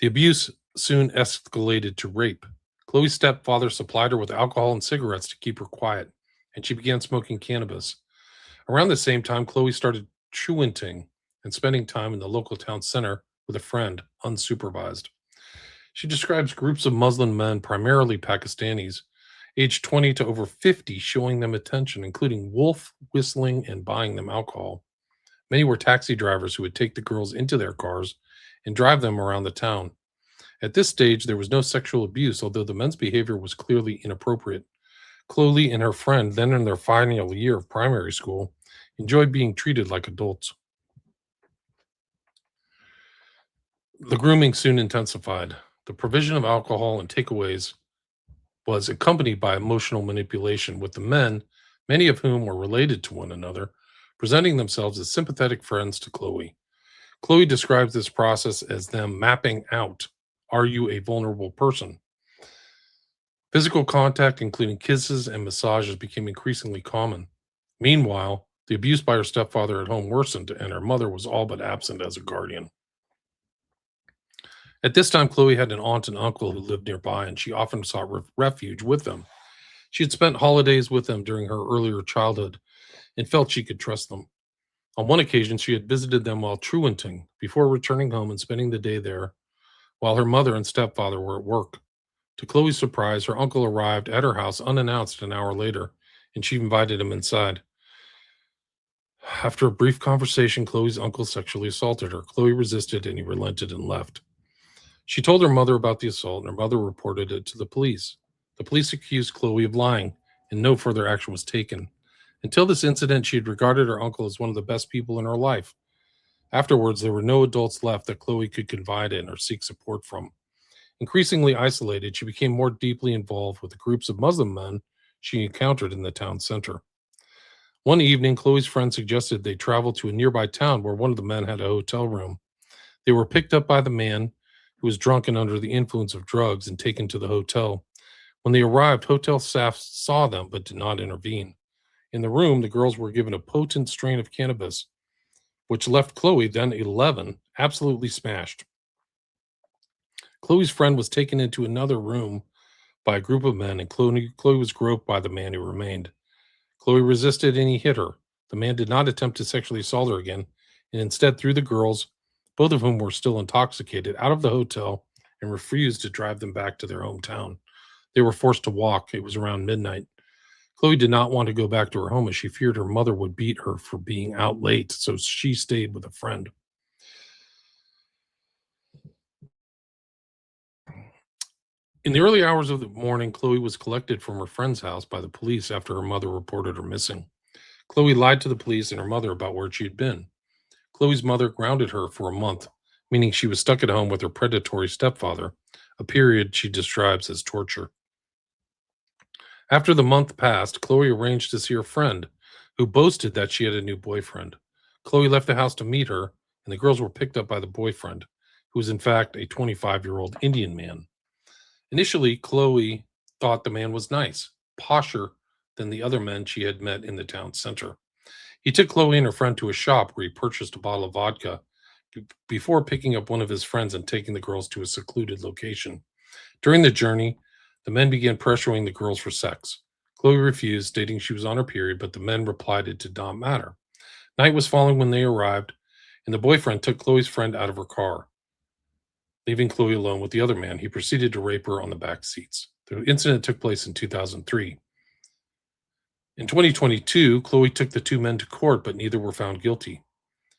The abuse soon escalated to rape. Chloe's stepfather supplied her with alcohol and cigarettes to keep her quiet, and she began smoking cannabis. Around the same time, Chloe started truanting and spending time in the local town center with a friend, unsupervised. She describes groups of Muslim men, primarily Pakistanis, aged 20 to over 50, showing them attention, including wolf whistling and buying them alcohol. Many were taxi drivers who would take the girls into their cars and drive them around the town. At this stage, there was no sexual abuse, although the men's behavior was clearly inappropriate. Chloe and her friend, then in their final year of primary school, enjoyed being treated like adults. The grooming soon intensified. The provision of alcohol and takeaways was accompanied by emotional manipulation, with the men, many of whom were related to one another, presenting themselves as sympathetic friends to Chloe. Chloe describes this process as them mapping out, are you a vulnerable person? Physical contact, including kisses and massages, became increasingly common. Meanwhile, the abuse by her stepfather at home worsened, and her mother was all but absent as a guardian. At this time, Chloe had an aunt and uncle who lived nearby, and she often sought refuge with them. She had spent holidays with them during her earlier childhood and felt she could trust them. On one occasion, she had visited them while truanting before returning home and spending the day there while her mother and stepfather were at work. To Chloe's surprise, her uncle arrived at her house unannounced an hour later, and she invited him inside. After a brief conversation, Chloe's uncle sexually assaulted her. Chloe resisted and he relented and left. She told her mother about the assault, and her mother reported it to the police. The police accused Chloe of lying, and no further action was taken. Until this incident, she had regarded her uncle as one of the best people in her life. Afterwards, there were no adults left that Chloe could confide in or seek support from. Increasingly isolated, she became more deeply involved with the groups of Muslim men she encountered in the town center. One evening, Chloe's friend suggested they travel to a nearby town where one of the men had a hotel room. They were picked up by the man, who was drunk and under the influence of drugs, and taken to the hotel. When they arrived, hotel staff saw them but did not intervene. In the room, the girls were given a potent strain of cannabis, which left Chloe, then 11, absolutely smashed. Chloe's friend was taken into another room by a group of men, and Chloe was groped by the man who remained. Chloe resisted and he hit her. The man did not attempt to sexually assault her again, and instead threw the girls, both of whom were still intoxicated, out of the hotel and refused to drive them back to their hometown. They were forced to walk. It was around midnight. Chloe did not want to go back to her home as she feared her mother would beat her for being out late, so she stayed with a friend. In the early hours of the morning, Chloe was collected from her friend's house by the police after her mother reported her missing. Chloe lied to the police and her mother about where she had been. Chloe's mother grounded her for a month, meaning she was stuck at home with her predatory stepfather, a period she describes as torture. After the month passed, Chloe arranged to see her friend, who boasted that she had a new boyfriend. Chloe left the house to meet her, and the girls were picked up by the boyfriend, who was in fact a 25-year-old Indian man. Initially, Chloe thought the man was nice, posher than the other men she had met in the town center. He took Chloe and her friend to a shop where he purchased a bottle of vodka before picking up one of his friends and taking the girls to a secluded location. During the journey, the men began pressuring the girls for sex. Chloe refused, stating she was on her period, but the men replied it did not matter. Night was falling when they arrived, and the boyfriend took Chloe's friend out of her car. Leaving Chloe alone with the other man, he proceeded to rape her on the back seats. The incident took place in 2003. In 2022, Chloe took the two men to court, but neither were found guilty.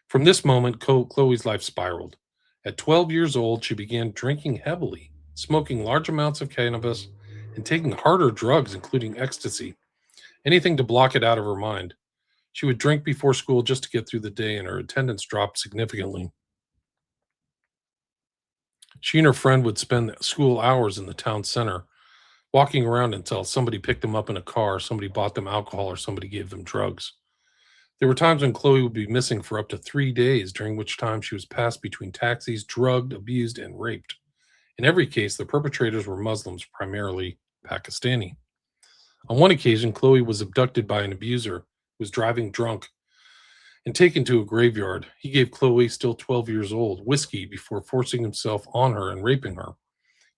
From this moment, Chloe's life spiraled. At 12 years old, she began drinking heavily, smoking large amounts of cannabis, and taking harder drugs, including ecstasy, anything to block it out of her mind. She would drink before school just to get through the day, and her attendance dropped significantly. She and her friend would spend school hours in the town center, walking around until somebody picked them up in a car, somebody bought them alcohol, or somebody gave them drugs. There were times when Chloe would be missing for up to 3 days, during which time she was passed between taxis, drugged, abused, and raped. In every case, the perpetrators were Muslims, primarily Pakistani. On one occasion, Chloe was abducted by an abuser who was driving drunk and taken to a graveyard. He gave Chloe, still 12 years old, whiskey before forcing himself on her and raping her.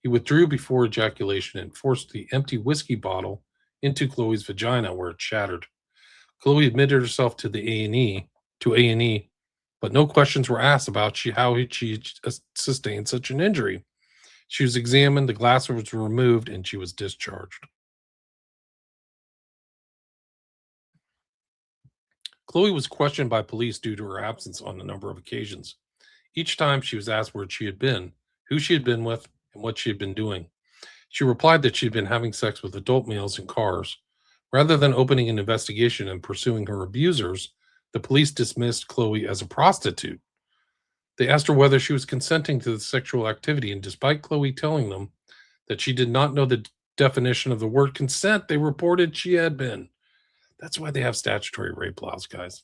He withdrew before ejaculation and forced the empty whiskey bottle into Chloe's vagina, where it shattered. Chloe admitted herself to A&E, but no questions were asked about how she sustained such an injury. She was examined, the glass was removed, and she was discharged. Chloe was questioned by police due to her absence on a number of occasions. Each time she was asked where she had been, who she had been with, and what she had been doing. She replied that she had been having sex with adult males in cars. Rather than opening an investigation and pursuing her abusers, the police dismissed Chloe as a prostitute. They asked her whether she was consenting to the sexual activity, and despite Chloe telling them that she did not know the definition of the word consent, they reported she had been. That's why they have statutory rape laws, guys.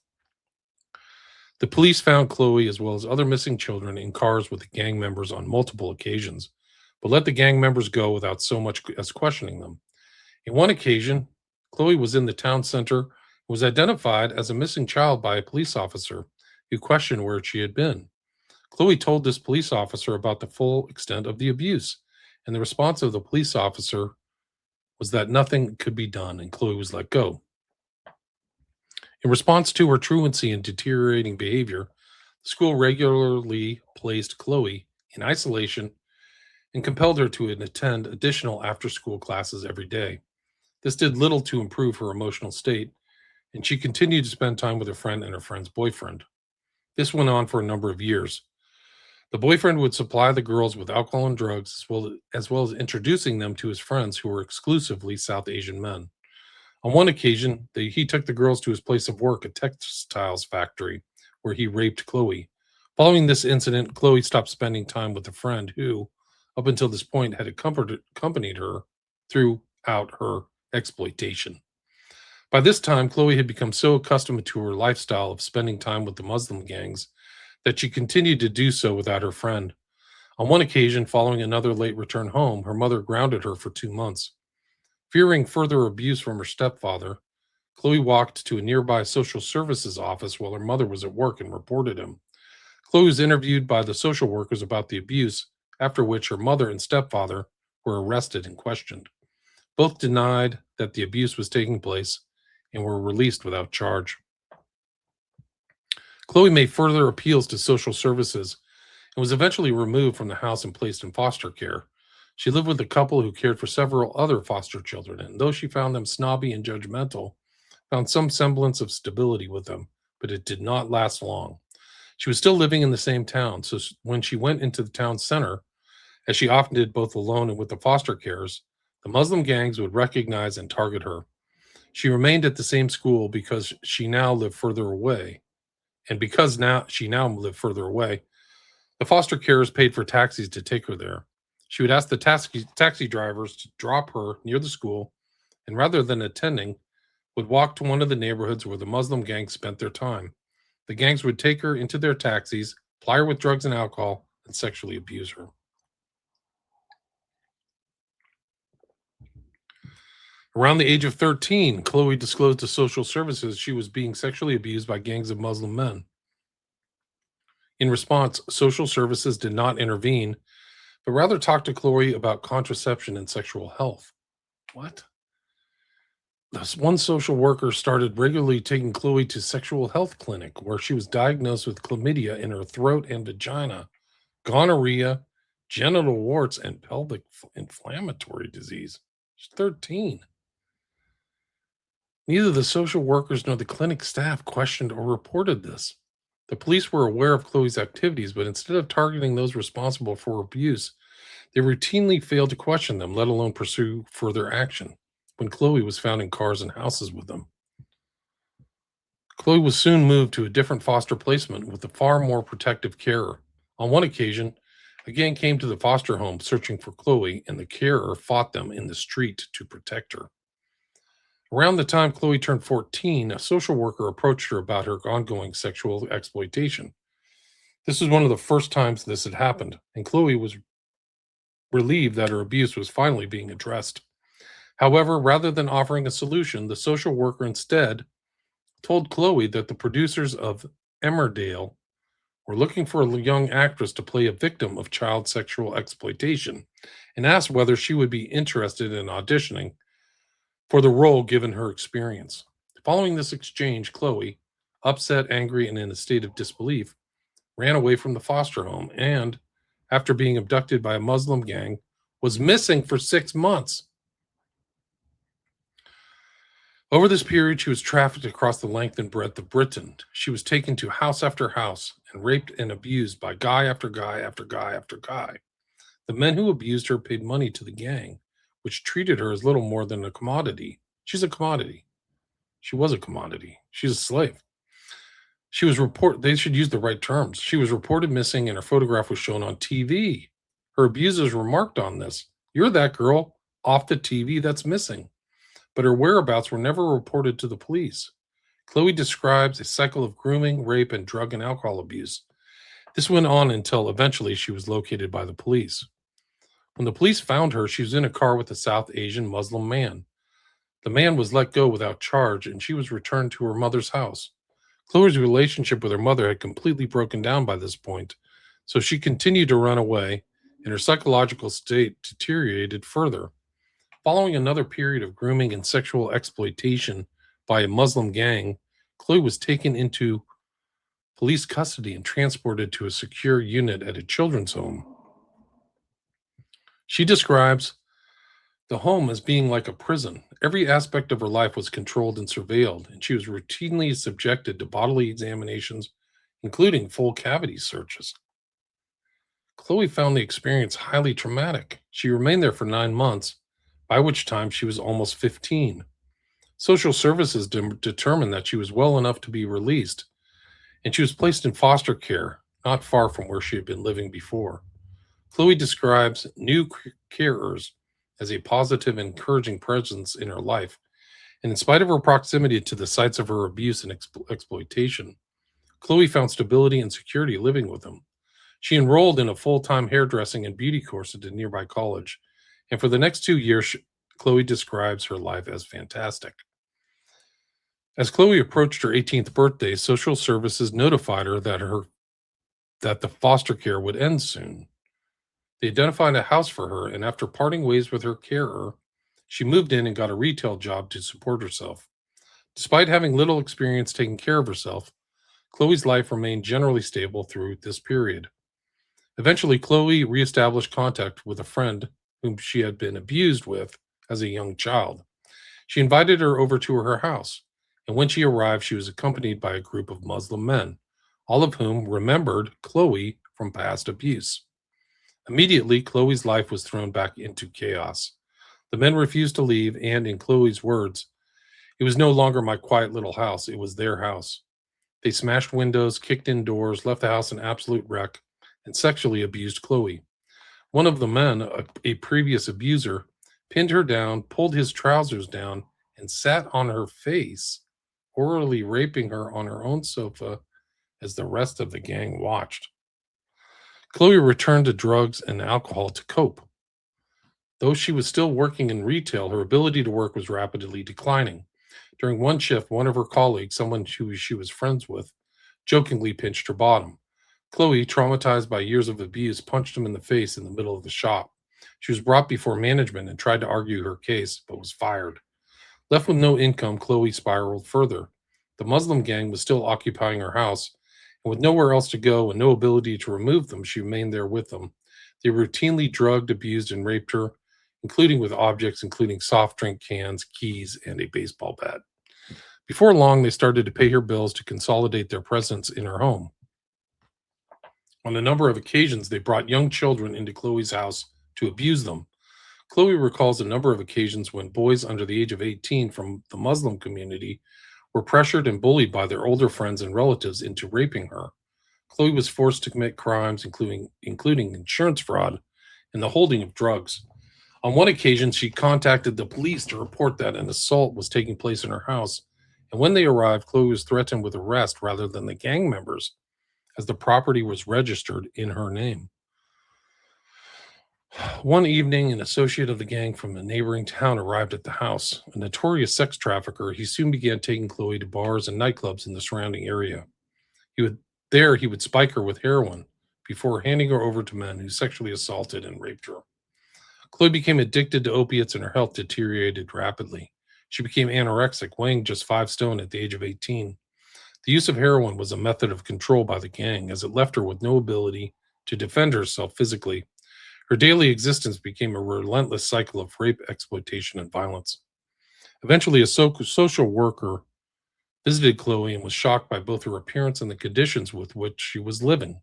The police found Chloe as well as other missing children in cars with the gang members on multiple occasions, but let the gang members go without so much as questioning them. In one occasion, Chloe was in the town center and was identified as a missing child by a police officer who questioned where she had been. Chloe told this police officer about the full extent of the abuse, and the response of the police officer was that nothing could be done, and Chloe was let go. In response to her truancy and deteriorating behavior, the school regularly placed Chloe in isolation and compelled her to attend additional after school classes every day. This did little to improve her emotional state, and she continued to spend time with her friend and her friend's boyfriend. This went on for a number of years. The boyfriend would supply the girls with alcohol and drugs, as well as introducing them to his friends who were exclusively South Asian men. On one occasion, he took the girls to his place of work, a textiles factory, where he raped Chloe. Following this incident, Chloe stopped spending time with a friend who, up until this point, had accompanied her throughout her exploitation. By this time, Chloe had become so accustomed to her lifestyle of spending time with the Muslim gangs that she continued to do so without her friend. On one occasion, following another late return home, her mother grounded her for 2 months. Fearing further abuse from her stepfather, Chloe walked to a nearby social services office while her mother was at work and reported him. Chloe was interviewed by the social workers about the abuse, after which her mother and stepfather were arrested and questioned. Both denied that the abuse was taking place and were released without charge. Chloe made further appeals to social services and was eventually removed from the house and placed in foster care. She lived with a couple who cared for several other foster children, and though she found them snobby and judgmental, found some semblance of stability with them, but it did not last long. She was still living in the same town, so when she went into the town center, as she often did both alone and with the foster carers, the Muslim gangs would recognize and target her. She remained at the same school because she now lived further away. And because she now lived further away, the foster carers paid for taxis to take her there. She would ask the taxi drivers to drop her near the school, and rather than attending, would walk to one of the neighborhoods where the Muslim gangs spent their time. The gangs would take her into their taxis, ply her with drugs and alcohol, and sexually abuse her. Around the age of 13, Chloe disclosed to social services she was being sexually abused by gangs of Muslim men. In response, social services did not intervene, but rather talked to Chloe about contraception and sexual health. What? Thus, one social worker started regularly taking Chloe to sexual health clinic where she was diagnosed with chlamydia in her throat and vagina, gonorrhea, genital warts, and pelvic inflammatory disease. She's 13. Neither the social workers nor the clinic staff questioned or reported this. The police were aware of Chloe's activities, but instead of targeting those responsible for abuse, they routinely failed to question them, let alone pursue further action, when Chloe was found in cars and houses with them. Chloe was soon moved to a different foster placement with a far more protective carer. On one occasion, a gang came to the foster home searching for Chloe, and the carer fought them in the street to protect her. Around the time Chloe turned 14, a social worker approached her about her ongoing sexual exploitation. This was one of the first times this had happened, and Chloe was relieved that her abuse was finally being addressed. However, rather than offering a solution, the social worker instead told Chloe that the producers of Emmerdale were looking for a young actress to play a victim of child sexual exploitation and asked whether she would be interested in auditioning for the role given her experience. Following this exchange, Chloe, upset, angry, and in a state of disbelief, ran away from the foster home and, after being abducted by a Muslim gang, was missing for 6 months. Over this period, she was trafficked across the length and breadth of Britain. She was taken to house after house and raped and abused by guy after guy after guy after guy. The men who abused her paid money to the gang, which treated her as little more than a commodity. She's a commodity. She was a commodity. She's a slave. They should use the right terms. She was reported missing and her photograph was shown on TV. Her abusers remarked on this. You're that girl off the TV that's missing. But her whereabouts were never reported to the police. Chloe describes a cycle of grooming, rape, and drug and alcohol abuse. This went on until eventually she was located by the police. When the police found her, she was in a car with a South Asian Muslim man. The man was let go without charge, and she was returned to her mother's house. Chloe's relationship with her mother had completely broken down by this point, so she continued to run away, and her psychological state deteriorated further. Following another period of grooming and sexual exploitation by a Muslim gang, Chloe was taken into police custody and transported to a secure unit at a children's home. She describes the home as being like a prison. Every aspect of her life was controlled and surveilled, and she was routinely subjected to bodily examinations, including full cavity searches. Chloe found the experience highly traumatic. She remained there for 9 months, by which time she was almost 15. Social services determined that she was well enough to be released, and she was placed in foster care, not far from where she had been living before. Chloe describes new carers as a positive and encouraging presence in her life, and in spite of her proximity to the sites of her abuse and exploitation, Chloe found stability and security living with them. She enrolled in a full-time hairdressing and beauty course at a nearby college, and for the next 2 years, Chloe describes her life as fantastic. As Chloe approached her 18th birthday, social services notified her that the foster care would end soon. They identified a house for her, and after parting ways with her carer, she moved in and got a retail job to support herself. Despite having little experience taking care of herself, Chloe's life remained generally stable through this period. Eventually, Chloe reestablished contact with a friend whom she had been abused with as a young child. She invited her over to her house, and when she arrived, she was accompanied by a group of Muslim men, all of whom remembered Chloe from past abuse. Immediately, Chloe's life was thrown back into chaos. The men refused to leave, and in Chloe's words, it was no longer my quiet little house, it was their house. They smashed windows, kicked in doors, left the house an absolute wreck, and sexually abused Chloe. One of the men, a previous abuser, pinned her down, pulled his trousers down, and sat on her face, orally raping her on her own sofa as the rest of the gang watched. Chloe returned to drugs and alcohol to cope. Though she was still working in retail, her ability to work was rapidly declining. During one shift, one of her colleagues, someone who she was friends with, jokingly pinched her bottom. Chloe, traumatized by years of abuse, punched him in the face in the middle of the shop. She was brought before management and tried to argue her case, but was fired. Left with no income, Chloe spiraled further. The Muslim gang was still occupying her house, and with nowhere else to go and no ability to remove them, she remained there with them. They routinely drugged, abused, and raped her, including with objects including soft drink cans, keys, and a baseball bat. Before long, they started to pay her bills to consolidate their presence in her home. On a number of occasions, they brought young children into Chloe's house to abuse them. Chloe recalls a number of occasions when boys under the age of 18 from the Muslim community were pressured and bullied by their older friends and relatives into raping her. Chloe was forced to commit crimes, including insurance fraud and the holding of drugs. On one occasion, she contacted the police to report that an assault was taking place in her house, and when they arrived, Chloe was threatened with arrest rather than the gang members, as the property was registered in her name. One evening, an associate of the gang from a neighboring town arrived at the house. A notorious sex trafficker, he soon began taking Chloe to bars and nightclubs in the surrounding area. He would spike her with heroin before handing her over to men who sexually assaulted and raped her. Chloe became addicted to opiates and her health deteriorated rapidly. She became anorexic, weighing just 5 stone at the age of 18. The use of heroin was a method of control by the gang, as it left her with no ability to defend herself physically. Her daily existence became a relentless cycle of rape, exploitation, and violence. Eventually, a social worker visited Chloe and was shocked by both her appearance and the conditions with which she was living.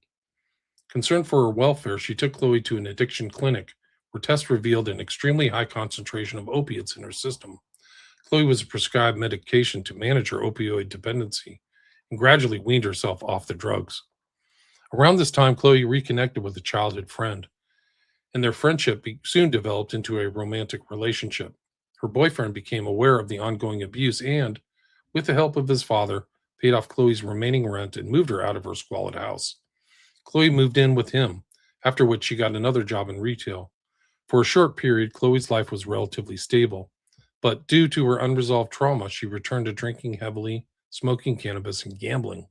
Concerned for her welfare, she took Chloe to an addiction clinic where tests revealed an extremely high concentration of opiates in her system. Chloe was prescribed medication to manage her opioid dependency and gradually weaned herself off the drugs. Around this time, Chloe reconnected with a childhood friend, and their friendship soon developed into a romantic relationship. Her boyfriend became aware of the ongoing abuse and, with the help of his father, paid off Chloe's remaining rent and moved her out of her squalid house. Chloe moved in with him, after which she got another job in retail. For a short period, Chloe's life was relatively stable, but due to her unresolved trauma, she returned to drinking heavily, smoking cannabis, and gambling.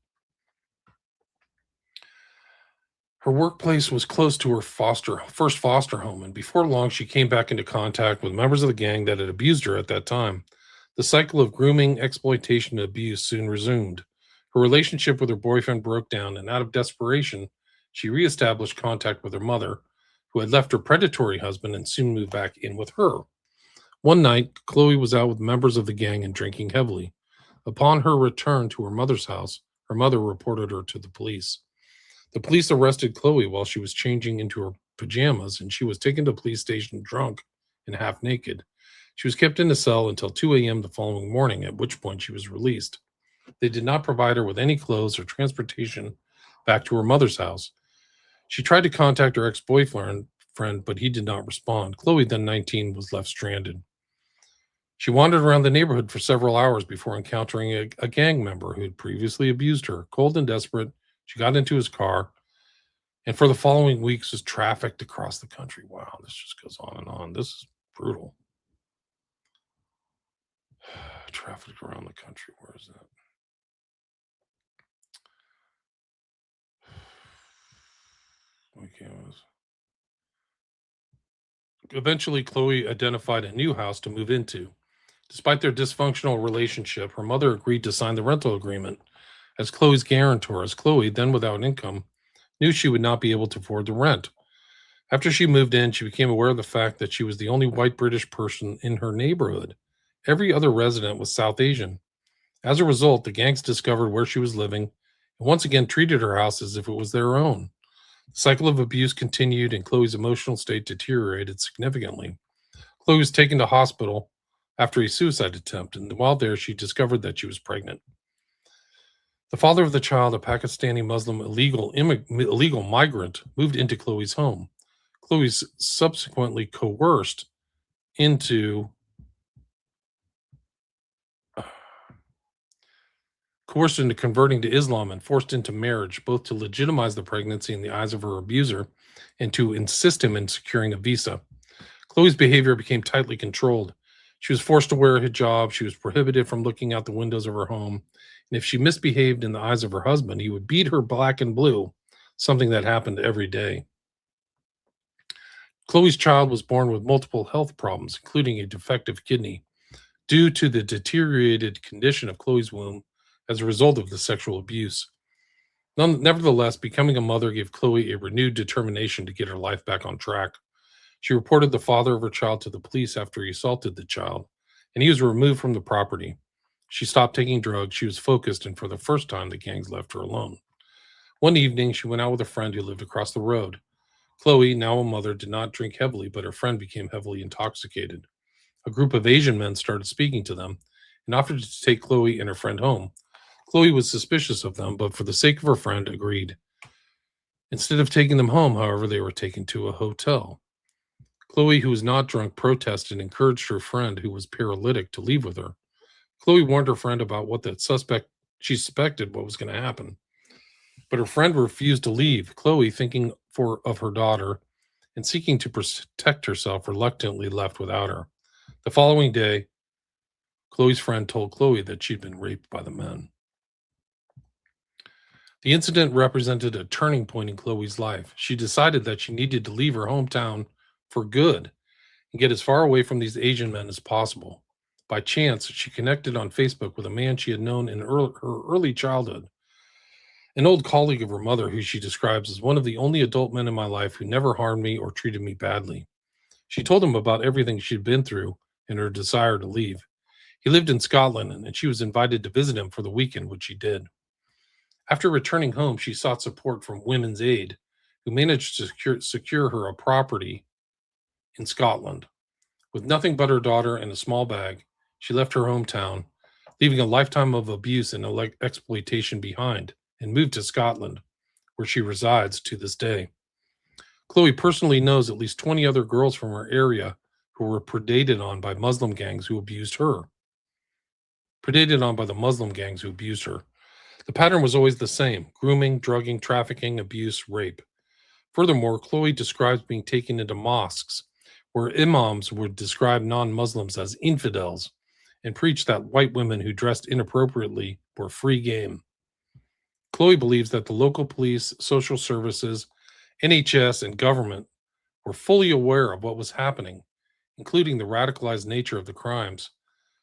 Her workplace was close to her first foster home, and before long, she came back into contact with members of the gang that had abused her at that time. The cycle of grooming, exploitation, and abuse soon resumed. Her relationship with her boyfriend broke down, and out of desperation, she reestablished contact with her mother, who had left her predatory husband and soon moved back in with her. One night, Chloe was out with members of the gang and drinking heavily. Upon her return to her mother's house, her mother reported her to the police. The police arrested Chloe while she was changing into her pajamas, and she was taken to the police station drunk and half naked. She was kept in a cell until 2 a.m. the following morning, at which point she was released. They did not provide her with any clothes or transportation back to her mother's house. She tried to contact her ex-boyfriend, but he did not respond. Chloe, then 19, was left stranded. She wandered around the neighborhood for several hours before encountering a gang member who had previously abused her. Cold and desperate, she got into his car and for the following weeks was trafficked across the country. Wow, this just goes on and on. This is brutal. Trafficked around the country. Where is that? Eventually, Chloe identified a new house to move into. Despite their dysfunctional relationship, her mother agreed to sign the rental agreement as Chloe's guarantor, as Chloe, then without income, knew she would not be able to afford the rent. After she moved in, she became aware of the fact that she was the only white British person in her neighborhood. Every other resident was South Asian. As a result, the gangs discovered where she was living and once again treated her house as if it was their own. The cycle of abuse continued and Chloe's emotional state deteriorated significantly. Chloe was taken to hospital after a suicide attempt, and while there, she discovered that she was pregnant. The father of the child, a Pakistani Muslim illegal migrant, moved into Chloe's home. Chloe subsequently coerced into converting to Islam and forced into marriage, both to legitimize the pregnancy in the eyes of her abuser and to insist him in securing a visa. Chloe's behavior became tightly controlled. She was forced to wear a hijab. She was prohibited from looking out the windows of her home. And if she misbehaved in the eyes of her husband, he would beat her black and blue, something that happened every day. Chloe's child was born with multiple health problems, including a defective kidney, due to the deteriorated condition of Chloe's womb as a result of the sexual abuse. Nevertheless, becoming a mother gave Chloe a renewed determination to get her life back on track. She reported the father of her child to the police after he assaulted the child, and he was removed from the property. She stopped taking drugs, she was focused, and for the first time, the gangs left her alone. One evening, she went out with a friend who lived across the road. Chloe, now a mother, did not drink heavily, but her friend became heavily intoxicated. A group of Asian men started speaking to them and offered to take Chloe and her friend home. Chloe was suspicious of them, but for the sake of her friend, agreed. Instead of taking them home, however, they were taken to a hotel. Chloe, who was not drunk, protested and encouraged her friend, who was paralytic, to leave with her. Chloe warned her friend about she suspected what was going to happen. But her friend refused to leave. Chloe, thinking of her daughter and seeking to protect herself, reluctantly left without her. The following day, Chloe's friend told Chloe that she'd been raped by the men. The incident represented a turning point in Chloe's life. She decided that she needed to leave her hometown for good and get as far away from these Asian men as possible. By chance, she connected on Facebook with a man she had known in her early childhood, an old colleague of her mother who she describes as one of the only adult men in my life who never harmed me or treated me badly. She told him about everything she'd been through and her desire to leave. He lived in Scotland, and she was invited to visit him for the weekend, which she did. After returning home, she sought support from Women's Aid, who managed to secure her a property in Scotland. With nothing but her daughter and a small bag, she left her hometown, leaving a lifetime of abuse and exploitation behind, and moved to Scotland, where she resides to this day. Chloe personally knows at least 20 other girls from her area who were predated on by Muslim gangs who abused her. Predated on by the Muslim gangs who abused her. The pattern was always the same: grooming, drugging, trafficking, abuse, rape. Furthermore, Chloe describes being taken into mosques where imams would describe non Muslims as infidels and preach that white women who dressed inappropriately were free game. Chloe believes that the local police, social services, NHS, and government were fully aware of what was happening, including the radicalized nature of the crimes,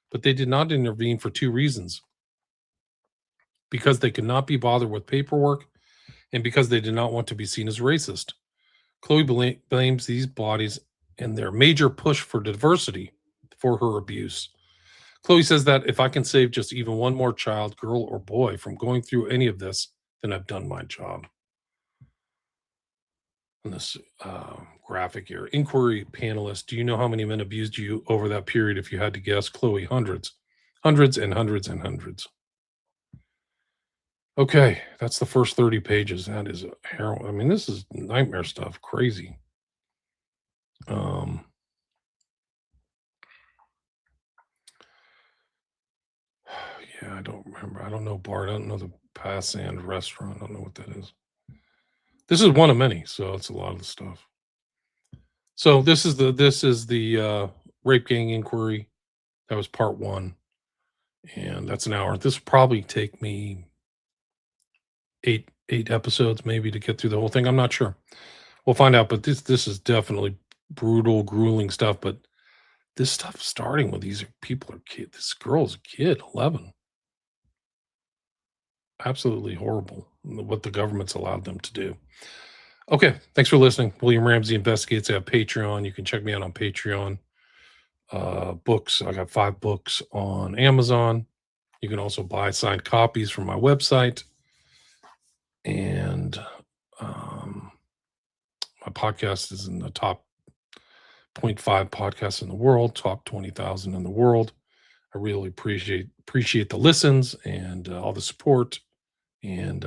but they did not intervene for two reasons: because they could not be bothered with paperwork and because they did not want to be seen as racist. Chloe blames these bodies and their major push for diversity for her abuse. Chloe says that if I can save just even one more child, girl or boy, from going through any of this, then I've done my job. And this graphic here: inquiry panelist, do you know how many men abused you over that period? If you had to guess, Chloe, hundreds, hundreds and hundreds and hundreds. Okay, that's the first 30 pages. That is a harrowing. I mean, this is nightmare stuff. Crazy. Yeah, I don't remember. I don't know Bart. I don't know the Passand restaurant. I don't know what that is. This is one of many, so it's a lot of the stuff. So this is the rape gang inquiry. That was part one, and that's an hour. This will probably take me eight episodes maybe to get through the whole thing. I'm not sure. We'll find out. But this is definitely brutal, grueling stuff. But this stuff starting with these people are kids. This girl's a kid, 11. Absolutely horrible what the government's allowed them to do. Okay, thanks for listening. William Ramsey Investigates. I have Patreon. You can check me out on Patreon. Books. I got 5 books on Amazon. You can also buy signed copies from my website. And my podcast is in the top 0.5 podcasts in the world, top 20,000 in the world. I really appreciate the listens and all the support, and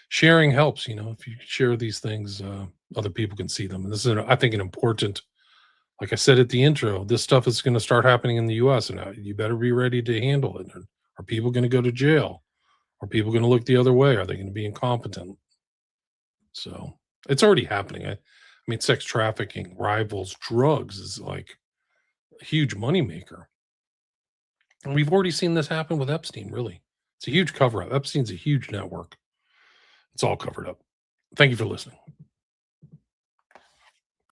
sharing helps. If you share these things, other people can see them. And this is, I think, an important, like I said at the intro, this stuff is going to start happening in the US, and you better be ready to handle it. Are people going to go to jail? Are people going to look the other way? Are they going to be incompetent? So it's already happening. I mean, sex trafficking rivals drugs is like a huge moneymaker. And we've already seen this happen with Epstein, really. It's a huge cover up. Epstein's a huge network. It's all covered up. Thank you for listening.